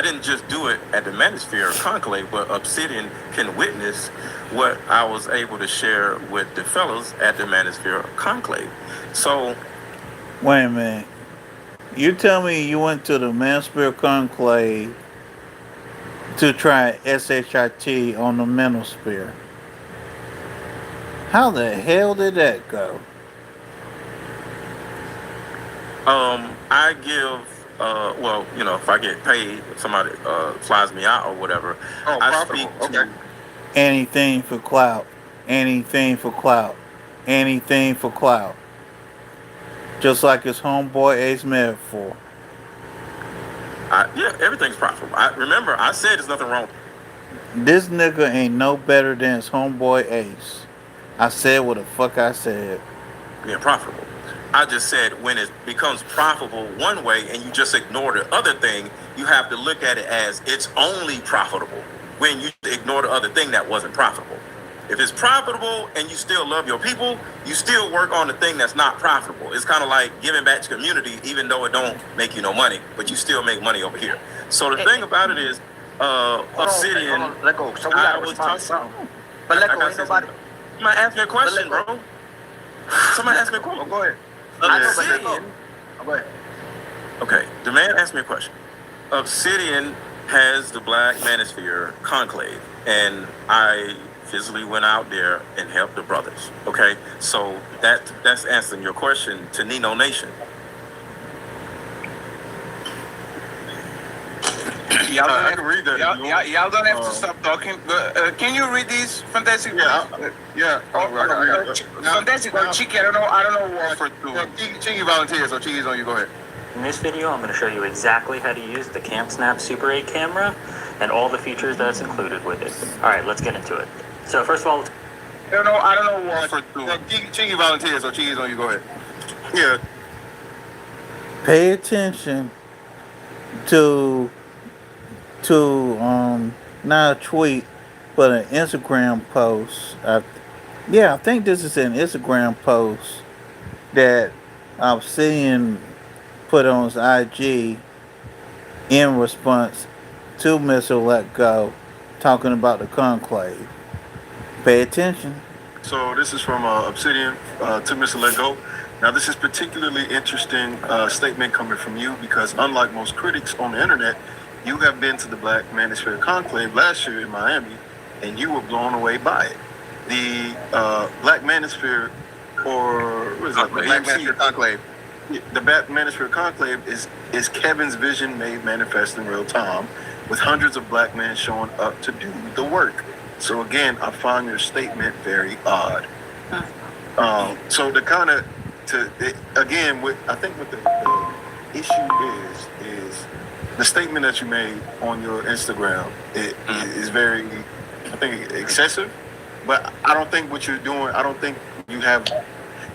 didn't just do it at the Manosphere Conclave, but Obsidian can witness what I was able to share with the fellows at the Manosphere Conclave. So, wait a minute. You tell me you went to the Manosphere Conclave to try SHIT on the Manosphere. How the hell did that go? I give, if I get paid, if somebody flies me out or whatever, I speak to Anything for clout. Anything for clout. Anything for clout. Just like his homeboy Ace Metaphor. Everything's profitable. Remember, I said there's nothing wrong. This nigga ain't no better than his homeboy Ace. I said what the fuck I said. Being profitable. I just said when it becomes profitable one way and you just ignore the other thing, you have to look at it as it's only profitable when you ignore the other thing that wasn't profitable. If it's profitable and you still love your people, you still work on the thing that's not profitable. It's kind of like giving back to community, even though it don't make you no money, but you still make money over here. So the thing about it is, Obsidian. Let go. So we gotta respond to something. But let go. Ain't nobody. Somebody ask me a question, bro. Somebody ask me a question. Go ahead. Obsidian. Go ahead. Okay, the man asked me a question. Obsidian has the Black Manosphere Conclave, and I physically went out there and helped the brothers. Okay, so that's answering your question to Nino Nation. Y'all I can read that. Y'all don't have to stop talking. But, can you read these fantastic? Fantastic. Cheeky, I don't know what for two. Cheeky volunteers, so Cheeky's on you. Go ahead. In this video, I'm going to show you exactly how to use the CamSnap Super 8 camera and all the features that's included with it. All right, let's get into it. So first of all, I don't know what for two. Cheeky volunteers, so Cheeky's on you. Go ahead. Yeah. Pay attention to not a tweet, but an Instagram post Yeah, I think this is an Instagram post that I'm seeing put on his IG in response to Mr. Let Go talking about the conclave. Pay attention. So this is from Obsidian to Mr. Let Go. Now this is particularly interesting statement coming from you because unlike most critics on the internet, you have been to the Black Manosphere Conclave last year in Miami, and you were blown away by it. The Black Manosphere, or what is that? Black Manosphere Conclave. The Black Manosphere Conclave is Kevin's vision made manifest in real time, with hundreds of black men showing up to do the work. So again, I find your statement very odd. So the kind of again, I think what the issue is the statement that you made on your Instagram. It is very, I think, excessive. But I don't think what you're doing. I don't think you have.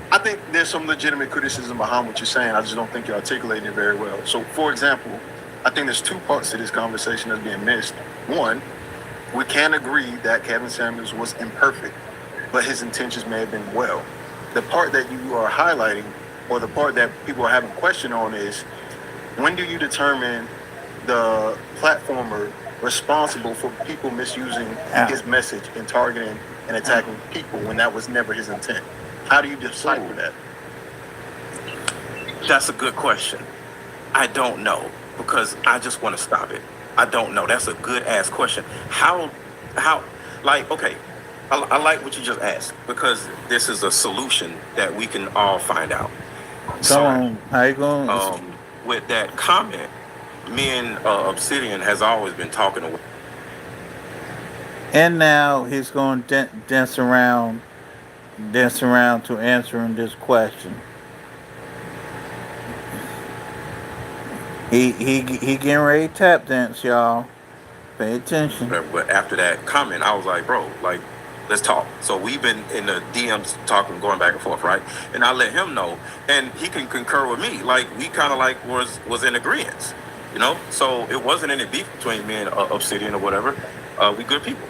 I think there's some legitimate criticism behind what you're saying. I just don't think you're articulating it very well. So, for example, I think there's two parts to this conversation that's being missed. One, we can agree that Kevin Samuels was imperfect, but his intentions may have been well. The part that you are highlighting, or the part that people are having a question on is, when do you determine the platformer responsible for people misusing his message and targeting and attacking people when that was never his intent? How do you decipher that? That's a good question. I don't know, because I just want to stop it. I don't know. That's a good ass question. How, like, okay, I like what you just asked, because this is a solution that we can all find out. Come on, how you going? With that comment, me and Obsidian has always been talking away. And now he's going to dance around to answering this question. He getting ready to tap dance, y'all. Pay attention. But after that comment, I was like, bro, like, let's talk. So we've been in the DMs talking, going back and forth, right? And I let him know, and he can concur with me. Like, we kind of like was in agreement, you know. So it wasn't any beef between me and Obsidian or whatever. We good people.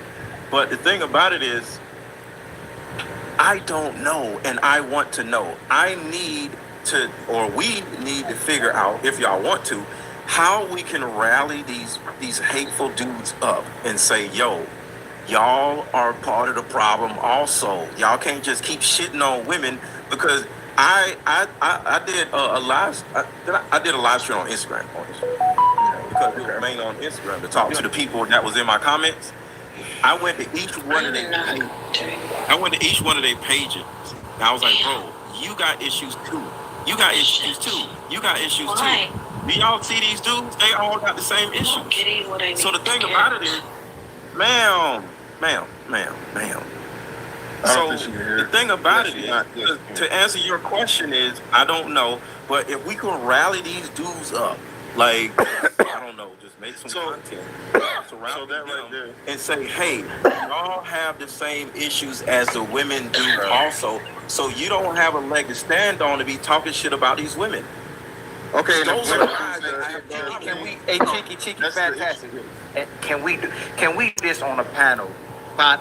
But the thing about it is, I don't know, and I want to know. We need to figure out, if y'all want to, how we can rally these hateful dudes up and say, yo, y'all are part of the problem also. Y'all can't just keep shitting on women, because I did a live stream on Instagram because we were mainly on Instagram to talk to the people that was in my comments. I went to each one of their pages. And I was like, bro, you got issues too. You got issues too. You got issues too. Do y'all see these dudes? They all got the same issues. So the thing about it is, ma'am. So the thing about it is, to answer your question is, I don't know, but if we can rally these dudes up, like, I don't know, just make some content, surround them right there, and say, hey, y'all have the same issues as the women do also, so you don't have a leg to stand on to be talking shit about these women. Okay, Those are can we, hey, Cheeky, fantastic. Can we do this on a panel?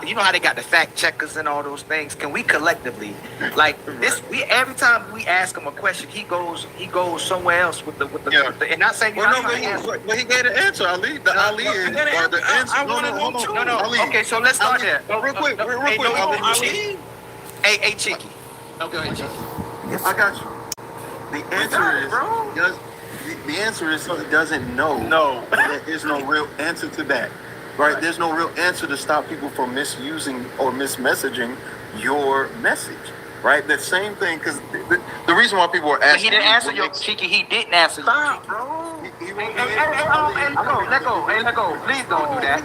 You know how they got the fact checkers and all those things. Can we collectively, like this? Every time we ask him a question, he goes somewhere else with the and not saying but he gave the answer. Ali, the answer. I want to know too. No. Okay, so let's start there. Real quick. Ali. Hey, Cheeky. Okay, Cheeky. I got you. The answer is he doesn't know. No, there is no real answer to that. Right? There's no real answer to stop people from misusing or mismessaging your message. Right? The same thing, because the reason why people are asking. But he didn't answer your Cheeky. He didn't answer you. Stop, bro. Let go. Please don't do that.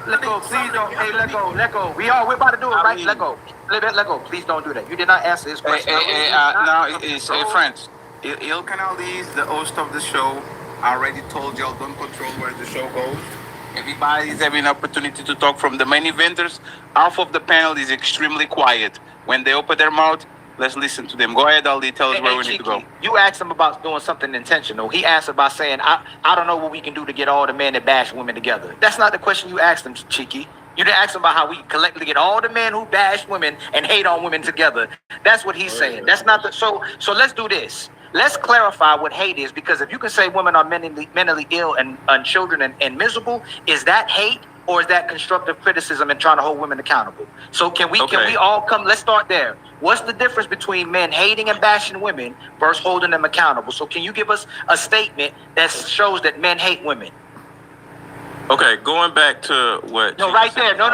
Let go. Please don't. Hey, let go. We're about to do it, right? Let go. Please don't do that. You did not answer his question. Friends. Ilkan Ali is the host of the show. I already told y'all, don't control where the show goes. Everybody's having an opportunity to talk. From the main eventers, half of the panel is extremely quiet. When they open their mouth, let's listen to them. Go ahead, Ali, tell us where we need to go. You asked him about doing something intentional. He answered by saying, I don't know what we can do to get all the men that bash women together. That's not the question you asked him, Cheeky. You didn't ask him about how we collectively get all the men who bash women and hate on women together. That's what he's saying. That's not the so let's do this. Let's clarify what hate is, because if you can say women are mentally ill and children and miserable, is that hate or is that constructive criticism and trying to hold women accountable? So can we all come, let's start there. What's the difference between men hating and bashing women versus holding them accountable? So can you give us a statement that shows that men hate women? Okay, going back to what? No, right there. No. I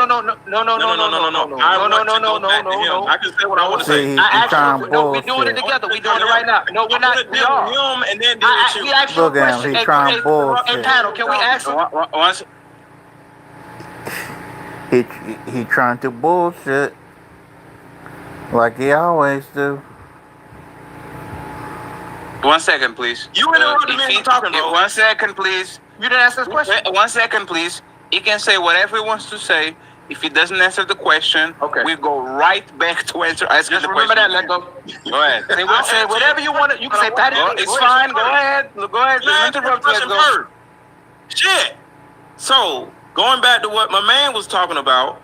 can say what I want to say. We're doing it together. We're doing it right now. No, we're not. We are. Him and then we asked you a question. He trying bullshit. Hey, panel, can we ask him? He trying to bullshit like he always do. 1 second, please. You interrupted me talking, bro. 1 second, please. You didn't ask this question. 1 second, please. He can say whatever he wants to say. If he doesn't answer the question, we go right back to asking the question. Remember that. Let go. Go ahead. Say whatever you want. You can say Patty. It's fine. Go ahead. Go ahead. Don't interrupt. Let's go. Shit. So, going back to what my man was talking about,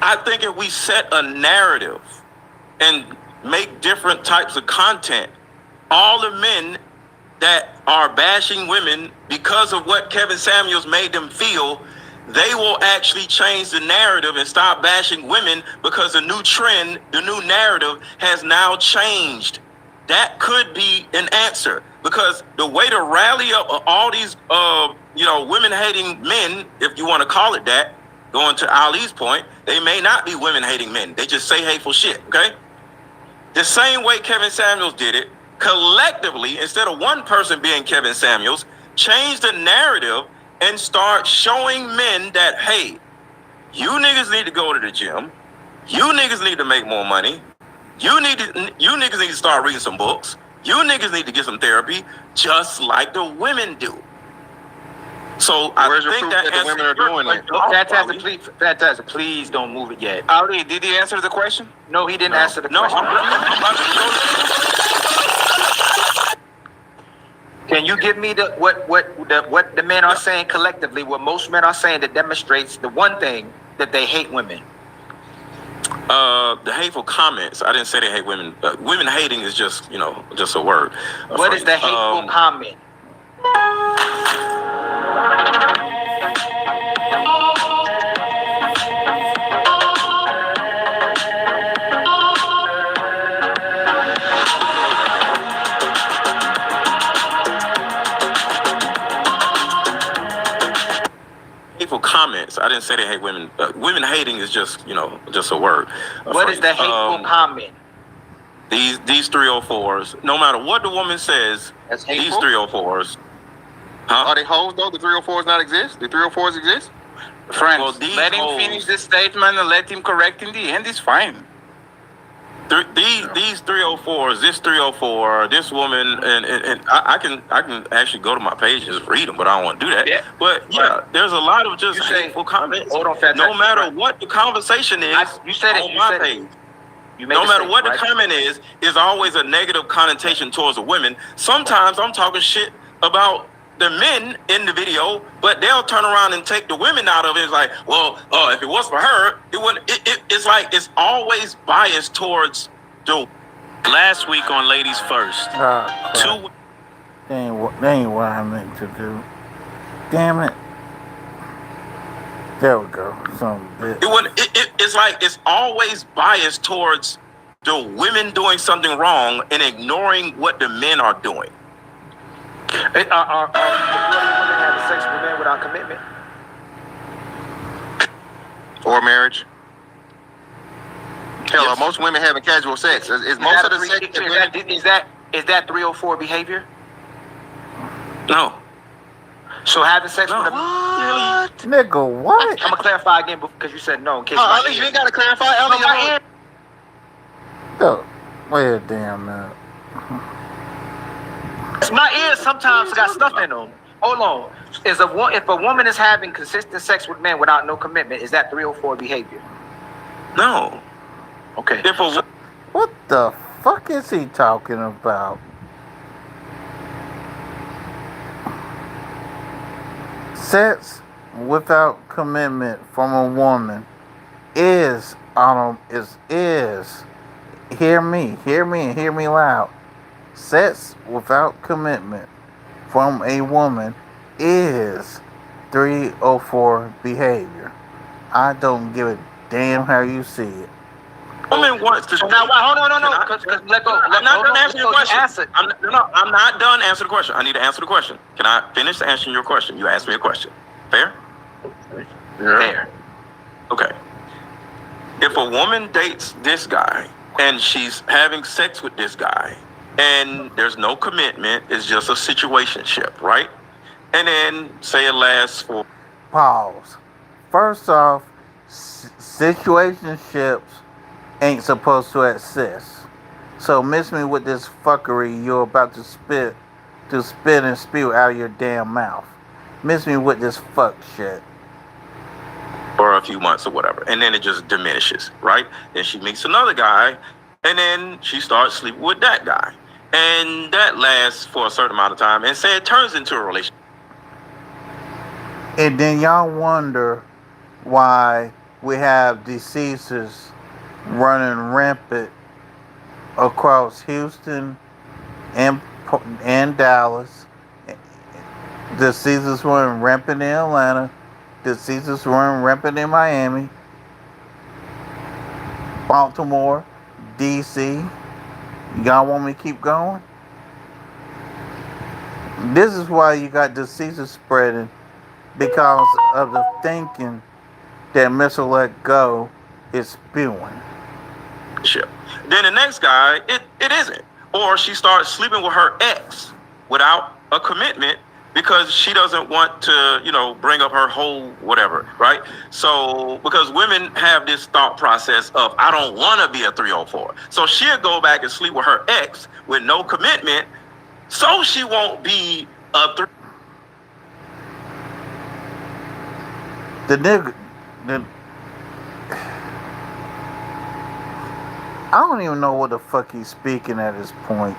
I think if we set a narrative and make different types of content, all the men that are bashing women because of what Kevin Samuels made them feel, they will actually change the narrative and stop bashing women because the new trend, the new narrative has now changed. That could be an answer, because the way to rally up all these, women-hating men, if you want to call it that, going to Ali's point, they may not be women-hating men. They just say hateful shit, okay? The same way Kevin Samuels did it, collectively, instead of one person being Kevin Samuels, change the narrative and start showing men that, hey, you niggas need to go to the gym. You niggas need to make more money. You niggas need to start reading some books. You niggas need to get some therapy, just like the women do. So I think that the women are doing it. Fantastic. Please don't move it yet. Ali, did he answer the question? No, he didn't answer the question. Can you give me what the men are saying collectively, what most men are saying that demonstrates the one thing that they hate women? The hateful comments. I didn't say they hate women. Women hating is just a word. What is the hateful comment? Hateful comments. I didn't say they hate women. Women hating is just a word. What is the hateful comment? These 304s. No matter what the woman says, these 304s. Are they hoes though? The 304s not exist? The 304s exist? Friends, let him finish the statement and let him correct in the end. It's fine. These 304s, this 304, this woman, and I can actually go to my page and just read them, but I don't want to do that. Yeah. But there's a lot of just hateful comments. Hold on, fantastic. No matter what the conversation is, you said it on my page. No matter what the comment is always a negative connotation towards the women. Sometimes I'm talking shit about the men in the video, but they'll turn around and take the women out of it. It's like, well, if it was for her, it wouldn't. It's like it's always biased towards the. Last week on Ladies First, That ain't what I meant to do. Damn it. There we go. It's like it's always biased towards the women doing something wrong and ignoring what the men are doing. Are majority of women having sex with men without commitment? Or marriage? Hell, are most women having casual sex? Is most of the sex is that 304 behavior? No. So having sex with a What? Nigga, what? I'm gonna clarify again because you said no. In case you ain't gotta clarify. Oh, wait a damn minute. My ears sometimes got stuff in them. Hold on. If a woman is having consistent sex with men without no commitment, is that 304 behavior? No. Okay. What the fuck is he talking about? Sex without commitment from a woman is hear me and hear me loud. Sex without commitment from a woman is 304 behavior. I don't give a damn how you see it. Woman wants to. Now, hold on, no. Let go. I'm not done answering your question. I'm not done answering the question. I need to answer the question. Can I finish answering your question? You asked me a question. Fair? Yeah. Fair. Okay. If a woman dates this guy and she's having sex with this guy and there's no commitment, it's just a situationship, right? And then say it lasts for. Pause. First off, situationships ain't supposed to exist. So miss me with this fuckery you're about to spit and spew out of your damn mouth. Miss me with this fuck shit. For a few months or whatever, and then it just diminishes, right? Then she meets another guy, and then she starts sleeping with that guy, and that lasts for a certain amount of time, and say it turns into a relationship. And then y'all wonder why we have diseases running rampant across Houston and Dallas. Diseases running rampant in Atlanta. Diseases running rampant in Miami, Baltimore, DC. Y'all want me to keep going? This is why you got diseases spreading, because of the thinking that Mr. Let Go is spewing. Then the next guy, it isn't. Or she starts sleeping with her ex without a commitment because she doesn't want to, bring up her whole whatever, right? So, because women have this thought process of, I don't want to be a 304. So she'll go back and sleep with her ex with no commitment so she won't be a 3. I don't even know what the fuck he's speaking at this point.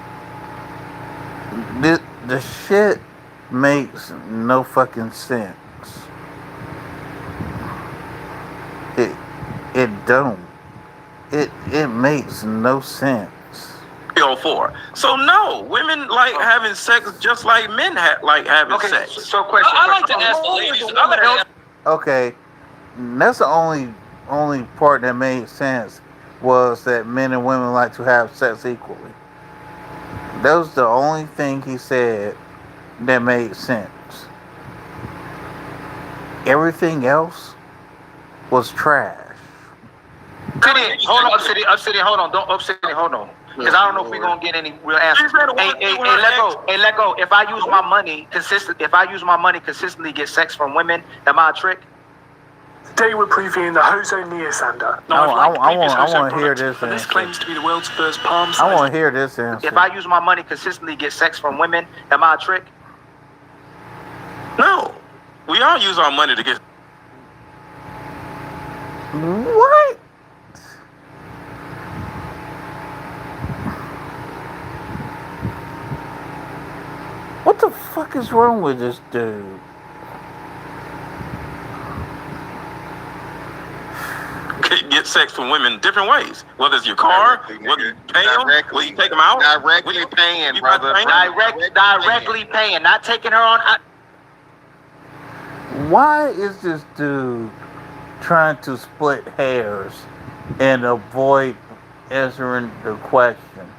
The shit makes no fucking sense. It don't. It makes no sense. 304. So no, women like having sex just like men like having sex. So question. I like to ask the ladies. Okay, that's the only part that made sense, was that men and women like to have sex equally. That was the only thing he said that made sense. Everything else was trash. Hold on. Hold on. Because I don't know if we're gonna get any real answers. Hey, let go. If I use my money consistently, get sex from women, am I a trick? Today we're previewing the Jose Neosander. I want to hear this And this answer. claims to be the world's first palm I size. want to hear this answer. If I use my money consistently, get sex from women, am I a trick? No, we all use our money to get. What? What the fuck is wrong with this dude? Get sex from women different ways. Whether it's your car, whether you pay them, whether you take them out. Directly paying, brother. Directly paying, not taking her on. Why is this dude trying to split hairs and avoid answering the question?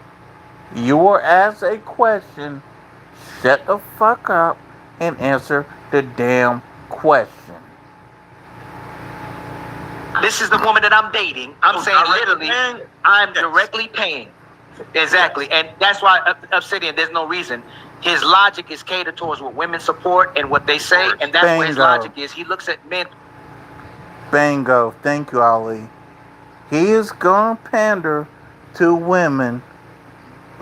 You were asked a question, shut the fuck up and answer the damn question. This is the woman that I'm dating. I'm saying literally, I'm directly paying. Exactly. And that's why Obsidian, there's no reason. His logic is catered towards what women support and what they say, and that's what his logic is. He looks at men. Bingo. Thank you, Ali. He is going to pander to women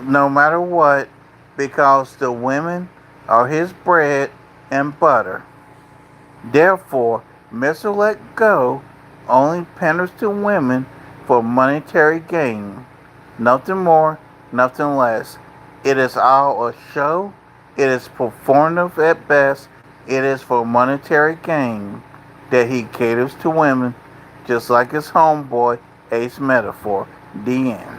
no matter what, because the women are his bread and butter. Therefore, Mr. Let Go only panders to women for monetary gain. Nothing more, nothing less. It is all a show. It is performative at best. It is for monetary gain. that he caters to women, just like his homeboy Ace Metaphor. The end.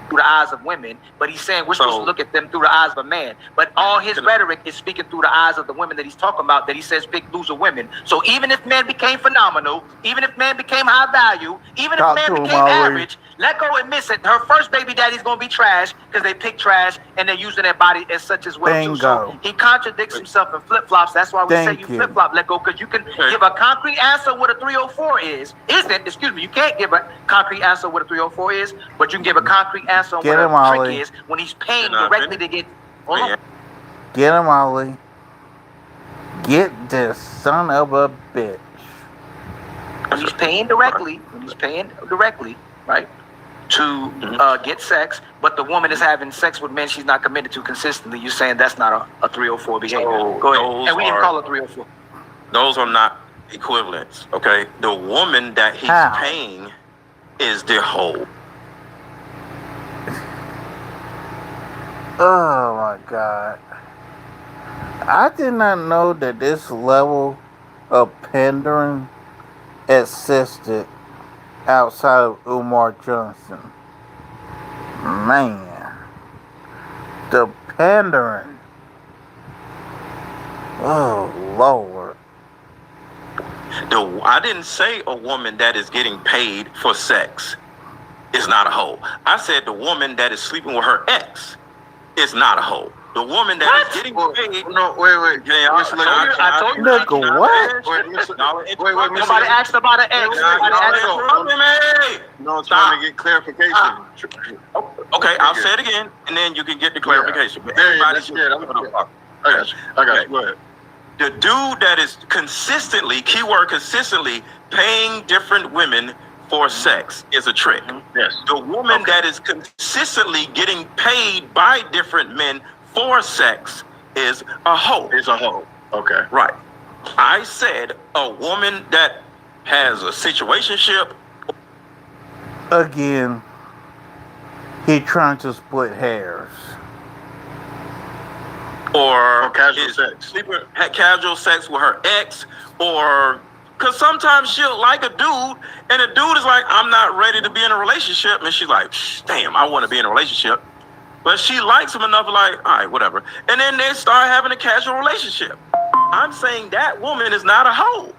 Through the eyes of women, but he's saying we're supposed to look at them through the eyes of a man. But all his rhetoric is speaking through the eyes of the women that he's talking about, that he says big loser women. So even if men became phenomenal, even if men became high value, even if men became average, Let Go admits it. Her first baby daddy's gonna be trash because they pick trash and they're using their body as such as well too. So he contradicts himself in flip flops. That's why we say you flip flop, Let Go, because you can give a concrete answer what a 304 is. You can't give a concrete answer what a 304 is, but you can give a concrete answer on what a trick is when he's paying directly to get. Get him, Ollie. Get this son of a bitch. When he's paying directly, right, to get sex, but the woman is having sex with men she's not committed to consistently, you're saying that's not a 304 behavior. Go ahead. And we didn't call it 304. Those are not equivalents, okay? The woman that he's paying is the hoe. Oh my God. I did not know that this level of pandering existed outside of Umar Johnson. Man. The pandering. Oh, Lord. I didn't say a woman that is getting paid for sex is not a hoe. I said the woman that is sleeping with her ex is not a hoe. The woman that is getting paid. No, wait. Yeah, I told you. Nigga, what? Wait, Somebody asked about an ex. No, I'm trying to get clarification. Okay, I'll say it again, and then you can get the clarification. But everybody should. I got you. Go ahead. The dude that is consistently, keyword consistently, paying different women for sex is a trick. Yes. The woman that is consistently getting paid by different men for sex is a hoe. Is a hoe. Okay. Right. I said a woman that has a situationship. Again, he trying to split hairs. Or casual sex. Had casual sex with her ex, or because sometimes she'll like a dude, and the dude is like, I'm not ready to be in a relationship, and she's like, damn, I want to be in a relationship. But she likes him enough, like, all right, whatever. And then they start having a casual relationship. I'm saying that woman is not a hoe.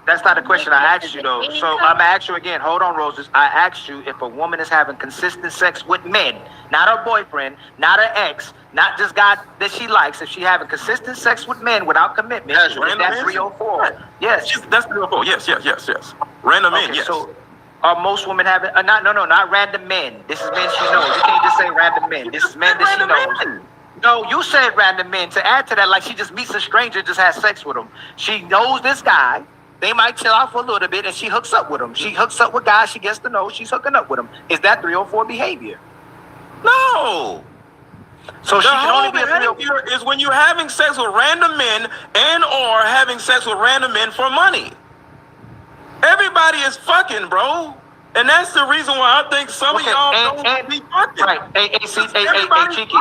That's not the question I asked you, though. So I'm going to ask you again. Hold on, Roses. I asked you if a woman is having consistent sex with men, not her boyfriend, not her ex, not just guy that she likes. If she having consistent sex with men without commitment, is that 304? Yes. That's 304. Yes. Random men, yes. So are most women having, not random men. This is men she knows. You can't just say random men. This is men that she knows. No, you said random men. To add to that, like she just meets a stranger, just has sex with him. She knows this guy. They might chill out for a little bit and she hooks up with him. She hooks up with guys she gets to know. She's hooking up with him. Is that 304 behavior? No. So she can only be a 304 is when you're having sex with random men and or having sex with random men for money. Everybody is fucking, bro. And that's the reason why I think some of y'all don't be fucking. Right. Hey, Cheeky.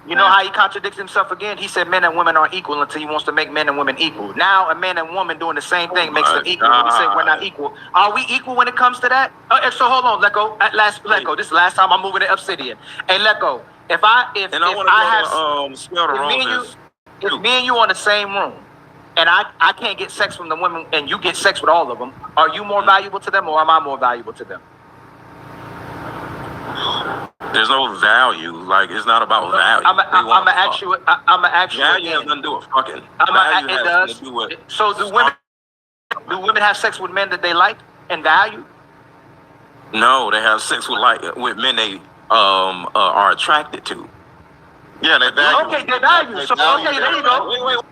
You know how he contradicts himself again? He said men and women aren't equal until he wants to make men and women equal. Now a man and woman doing the same thing makes them equal. When we say we're not equal. Are we equal when it comes to that? So hold on, Let Go. Let Go. This is the last time I'm moving to Obsidian. Hey, Let Go. If me and you on the same room, and I can't get sex from the women, and you get sex with all of them, are you more valuable to them, or am I more valuable to them? There's no value. Like, it's not about value. I'm gonna ask you. Value has nothing to do with fucking. Value has nothing to do with. So do women have sex with men that they like and value? No, they have sex with men they are attracted to. Yeah, they value. Okay, they value. So okay, there you go. Wait.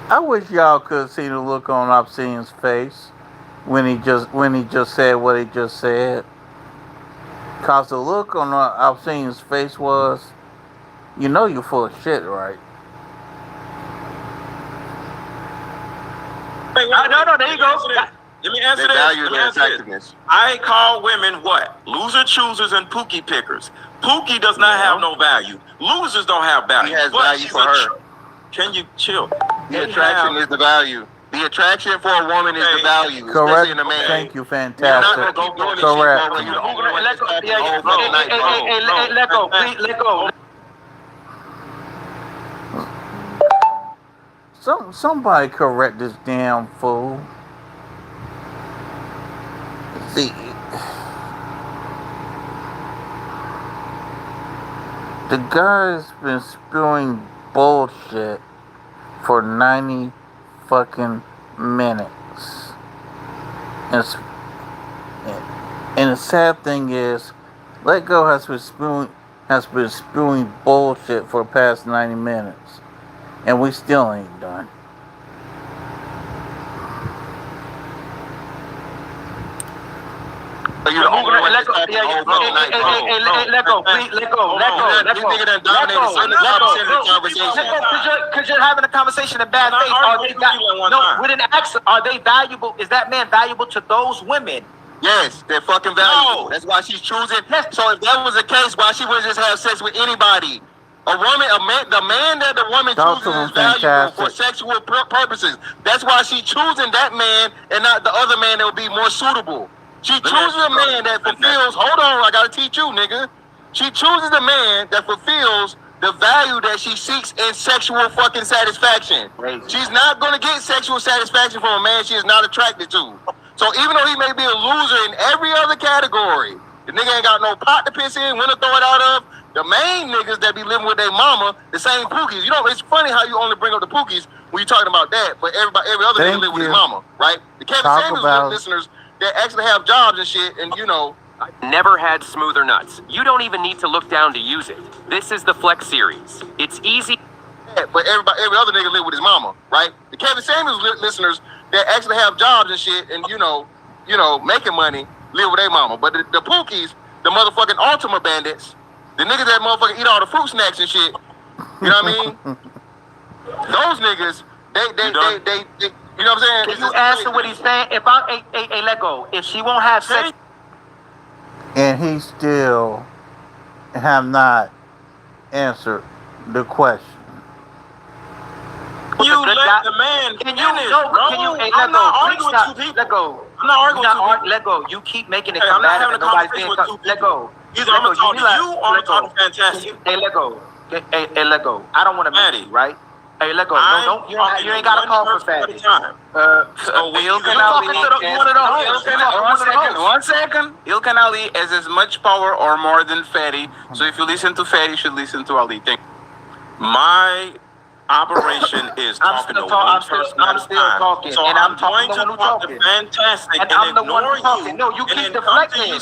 I wish y'all could have seen the look on Obsidian's face when he just said what he just said. Cause the look on Obsidian's face was, you know, you're full of shit, right? No, there you go. Let me answer this. They value their attractiveness. I call women what? Loser choosers and pookie pickers. Pookie does not have no value. Losers don't have value. He has value for her. Can you chill? The attraction is the value. The attraction for a woman is the value, Correct. especially in a man. Thank you. You're not Fantastic. gonna keep doing this Correct. shit, bro, when you're the only one that's acting all fucking night, bro. Let go, please, let go. Somebody correct this damn fool. See, the guy's been spewing bullshit for 90 fucking minutes. And the sad thing is, Let Go has been spewing bullshit for the past 90 minutes. And we still ain't done. You're the only one that's acting all fucking night, bro. Let go, please, let go. This nigga done dominated 75% of the conversation. Because you're having a conversation in bad faith. We didn't ask, are they valuable? Is that man valuable to those women? Yes, they're fucking valuable. That's why she's choosing. So if that was the case, why she wouldn't just have sex with anybody? A woman, the man that the woman chooses is valuable for sexual purposes. That's why she's choosing that man and not the other man that would be more suitable. She chooses a man that fulfills. Hold on, I gotta teach you, nigga. She chooses a man that fulfills the value that she seeks in sexual fucking satisfaction. She's not gonna get sexual satisfaction from a man she is not attracted to. So even though he may be a loser in every other category, the nigga ain't got no pot to piss in, when to throw it out of. The main niggas that be living with their mama, the same pookies. You know, it's funny how you only bring up the pookies when you're talking about that, but every other nigga live with his mama, right? The Kevin Samuels listeners that actually have jobs and shit, and you know. Never had smoother nuts. You don't even need to look down to use it. This is the Flex series. It's easy. Yeah, but every other nigga live with his mama, right? The Kevin Samuels listeners that actually have jobs and shit, and you know, making money, live with their mama. But the pookies, the motherfucking Ultima bandits, the niggas that motherfucking eat all the fruit snacks and shit, you know what I mean? Those niggas, they you know what I'm saying? Can you answer what he's saying? If I let go, if she won't have sex, and he still have not answered the question. You let the man finish, bro. I'm not arguing with two people. Let go. I'm not arguing with two people. Let go. You keep making it come back. I'm not having a conversation with two people. Let go. Either I'm going to talk to you or I'm talking fantastic. Hey, let go. Hey, let go. I don't want to meet you, right? Hey, let go. No, you ain't got to call for fatty. One second. Ilkan Ali has as much power or more than Fatty. So if you listen to Fatty, you should listen to Ali. My operation is talking to one person at a time. So I'm going to talk to fantastic and ignore you. No, you keep deflecting.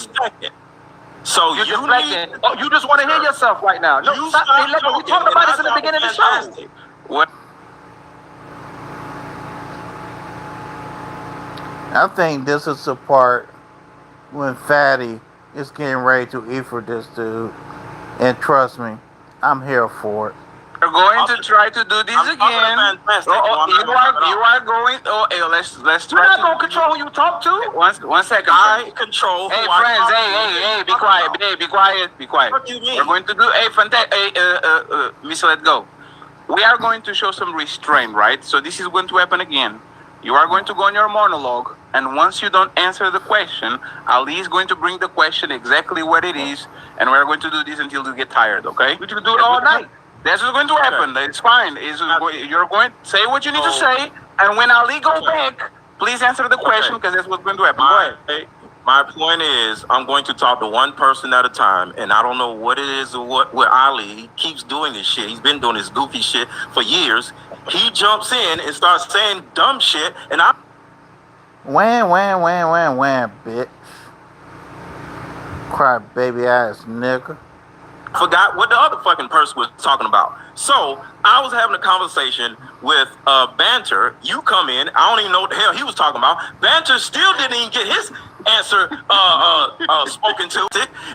So you're deflecting. Oh, you just want to hear yourself right now. No, stop. Hey, let go. We talked about this in the beginning of the show. What? I think this is the part when Fatty is getting ready to eat for this dude. And trust me, I'm here for it. We're going to try to do this again. You are going. Let's try. You're not going to control who you talk to. One second. I control. Hey, friends. Hey, be quiet. Hey, be quiet. What do you mean? We're going to do a fantastic. Miss, let go. We are going to show some restraint, right? So this is going to happen again. You are going to go on your monologue, and once you don't answer the question, Ali is going to bring the question exactly what it is, and we're going to do this until you get tired, okay? We can do it all night. That's what's going to happen. It's fine. You're going to say what you need to say, and when Ali goes back, please answer the question, because that's what's going to happen. Go ahead. My point is, I'm going to talk to one person at a time, and I don't know what it is or what Ali, he keeps doing this shit. He's been doing this goofy shit for years. He jumps in and starts saying dumb shit, and I... Wham, bitch. Cry baby ass nigga. Forgot what the other fucking person was talking about. So I was having a conversation with Banter. You come in. I don't even know what the hell he was talking about. Banter still didn't even get his answer spoken to.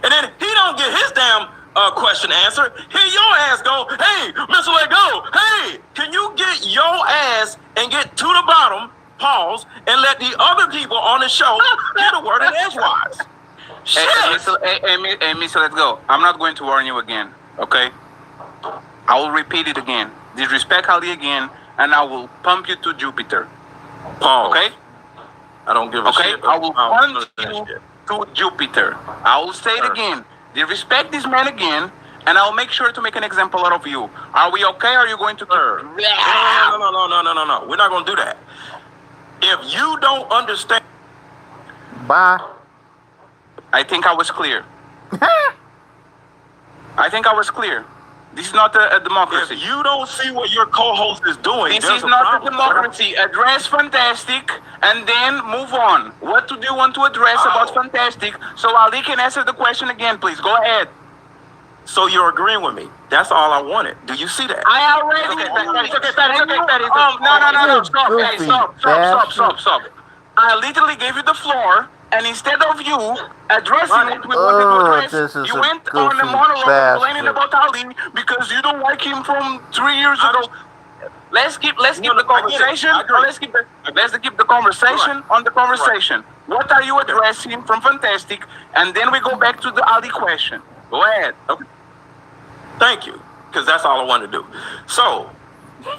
And then he don't get his damn question answered. Here your ass go, hey, Mr. Let Go, hey, can you get your ass and get to the bottom, pause, and let the other people on the show get a word in edgewise? Hey, Mister, let's go. I'm not going to warn you again, okay? I will repeat it again. Disrespect Ali again, and I will pump you to Jupiter. Paul. Okay? I don't give a Okay? shit. I will about hunt that you shit. to Jupiter. I will say it again. They respect this man again, and I'll make sure to make an example out of you. Are we okay? Or are you going to keep... No. We're not gonna do that. If you don't understand, Bye. I think I was clear. I think I was clear. This is not a democracy. if you don't see what your co-host is doing, This there's is a not problem. a democracy. Address Fantastic and then move on. What do you want to address about Fantastic? So Ali can answer the question again, please. Go ahead. So you're agreeing with me. That's all I wanted. Do you see that? I already... It's okay, Patty. No. Stop. I literally gave you the floor, and instead of you addressing what we wanted to address, this is you a went on a goofy monologue complaining bastard. about Ali because you don't like him from 3 years ago. Let's keep the conversation. Let's keep the conversation on the conversation. What are you addressing from Fantastic? And then we go back to the Ali question. Go ahead. Okay. Thank you, because that's all I wanted to do. So,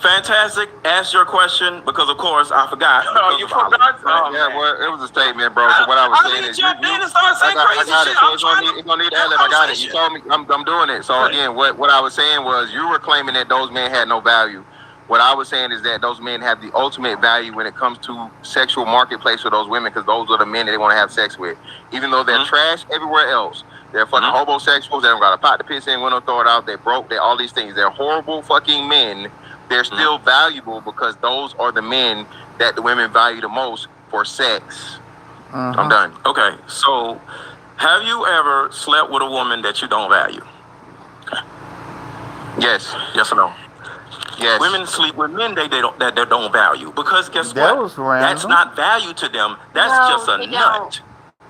Fantastic, ask your question, because of course I forgot. No, you forgot? Yeah, well, it was a statement, bro. So what I was saying is, I got it. So it's gonna need to edit. I got it. You told me I'm doing it. So again, what I was saying was, you were claiming that those men had no value. What I was saying is that those men have the ultimate value when it comes to sexual marketplace for those women, because those are the men that they want to have sex with. Even though they're trash everywhere else, they're fucking homosexuals. They don't got a pot to piss in, we don't throw it out. They're broke. They're all these things. They're horrible fucking men. They're still valuable because those are the men that the women value the most for sex. I'm done. Okay, so have you ever slept with a woman that you don't value? Yes. Yes or no? Yes. Women sleep with men that they don't value, because guess That what? was random. That's not value to them. That's No, just a they nut.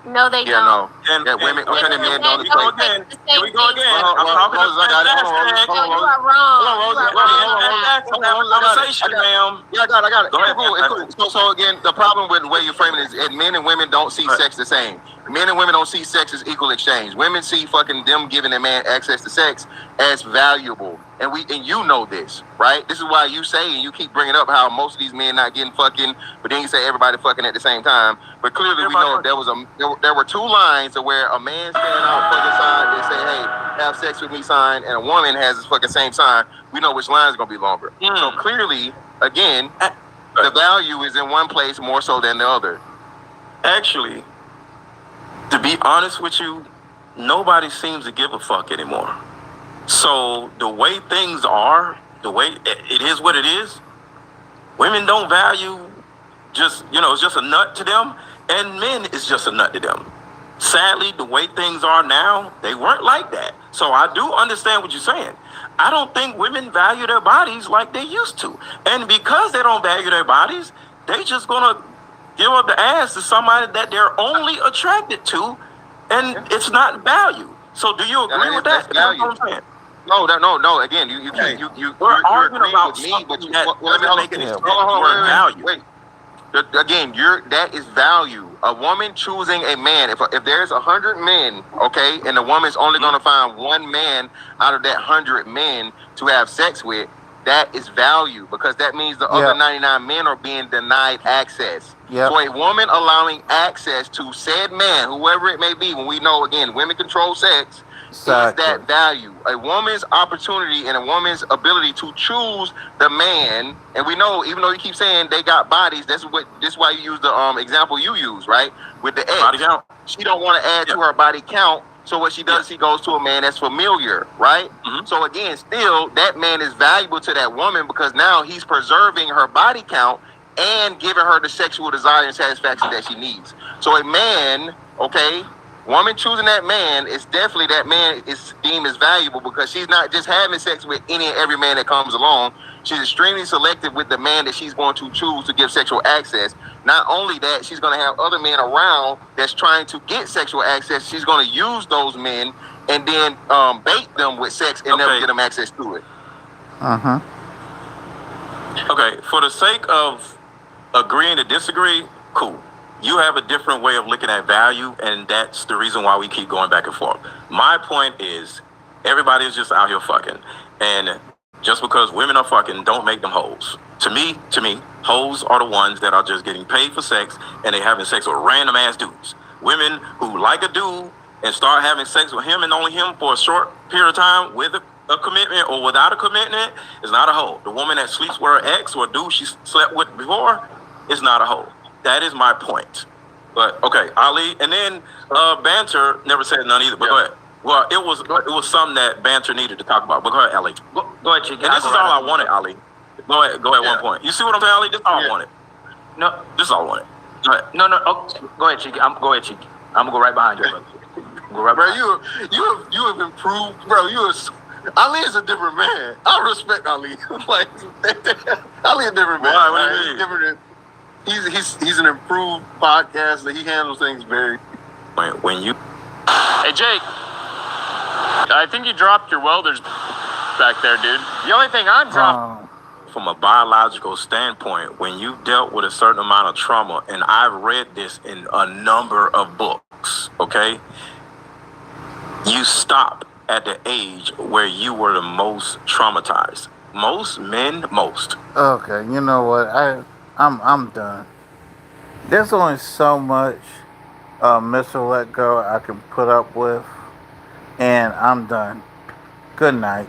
No, they Yeah, don't. no. Yeah, women and men don't Here we go equate. again. Here we go again. Hold on, I'm talking Rose, I got it. Fantastic. Hold on, No, Rose. you are wrong. Hold on, Rose. You are wrong. Conversation, ma'am. Yeah, I got it. Go ahead. It's cool. So again, the problem with the way you're framing it is men and women don't see sex the same. Men and women don't see sex as equal exchange. Women see fucking them giving a man access to sex as valuable. And you know this, right? This is why you say, and you keep bringing up how most of these men not getting fucking, but then you say everybody fucking at the same time. But clearly we know there were two lines of where a man standing out fucking sign and say, hey, have sex with me sign, and a woman has this fucking same sign. We know which line is gonna be longer. So clearly, again, the value is in one place more so than the other. Actually, to be honest with you, nobody seems to give a fuck anymore. So the way things are, the way it is what it is, women don't value it's just a nut to them, and men is just a nut to them. Sadly, the way things are now, they weren't like that. So I do understand what you're saying. I don't think women value their bodies like they used to. And because they don't value their bodies, they just gonna give up the ass to somebody that they're only attracted to, and it's not value. So do you agree with that? That's value. No. Again, you're arguing agreeing about with me, but something that doesn't make any sense. Wait. Again, that is value. A woman choosing a man. If there's 100 men, okay, and the woman's only going to find one man out of that 100 men to have sex with, that is value, because that means the other 99 men are being denied access. So a woman allowing access to said man, whoever it may be, when we know, again, women control sex, is that value. A woman's opportunity and a woman's ability to choose the man, and we know, even though you keep saying they got bodies, this is why you use the example you use, right? With the ex. Body count. She don't want to add to her body count. So what she does, she goes to a man that's familiar, right? So again, still, that man is valuable to that woman because now he's preserving her body count and giving her the sexual desire and satisfaction that she needs. So a man, okay, woman choosing that man is definitely, that man is deemed as valuable because she's not just having sex with any and every man that comes along. She's extremely selective with the man that she's going to choose to give sexual access. Not only that, she's going to have other men around that's trying to get sexual access. She's going to use those men and then bait them with sex and never get them access to it. Okay, for the sake of agreeing to disagree, cool. You have a different way of looking at value, and that's the reason why we keep going back and forth. My point is, everybody is just out here fucking, and just because women are fucking don't make them hoes. To me, Hoes are the ones that are just getting paid for sex and they having sex with random ass dudes. Women who like a dude and start having sex with him and only him for a short period of time with a commitment or without a commitment is not a hoe. The woman that sleeps with her ex or dude she slept with before is not a hoe. That is my point. But okay, Ali, and then Banter never said none either. But go ahead. Well, it was something that Banter needed to talk about. But go ahead, Ali. Go ahead, Chicky. And this is all I wanted, Ali. Go ahead. One point. You see what I'm saying, Ali? This is all I wanted. No, this is all I wanted. Go ahead. No. Oh, go ahead, Chicky. Go ahead, Chicky. I'm gonna go right behind you, brother. Go right behind You have improved, bro. Ali is a different man. I respect Ali. Like Ali a different man. Why? What do you mean? He's different. He's an improved podcaster. He handles things very. When you. Hey Jake, I think you dropped your welders back there, dude. The only thing I'm dropping. From a biological standpoint, when you've dealt with a certain amount of trauma, and I've read this in a number of books, okay, you stop at the age where you were the most traumatized. Most men, most. Okay, you know what? I'm done. There's only so much Mr. Let Go I can put up with, and I'm done. Good night.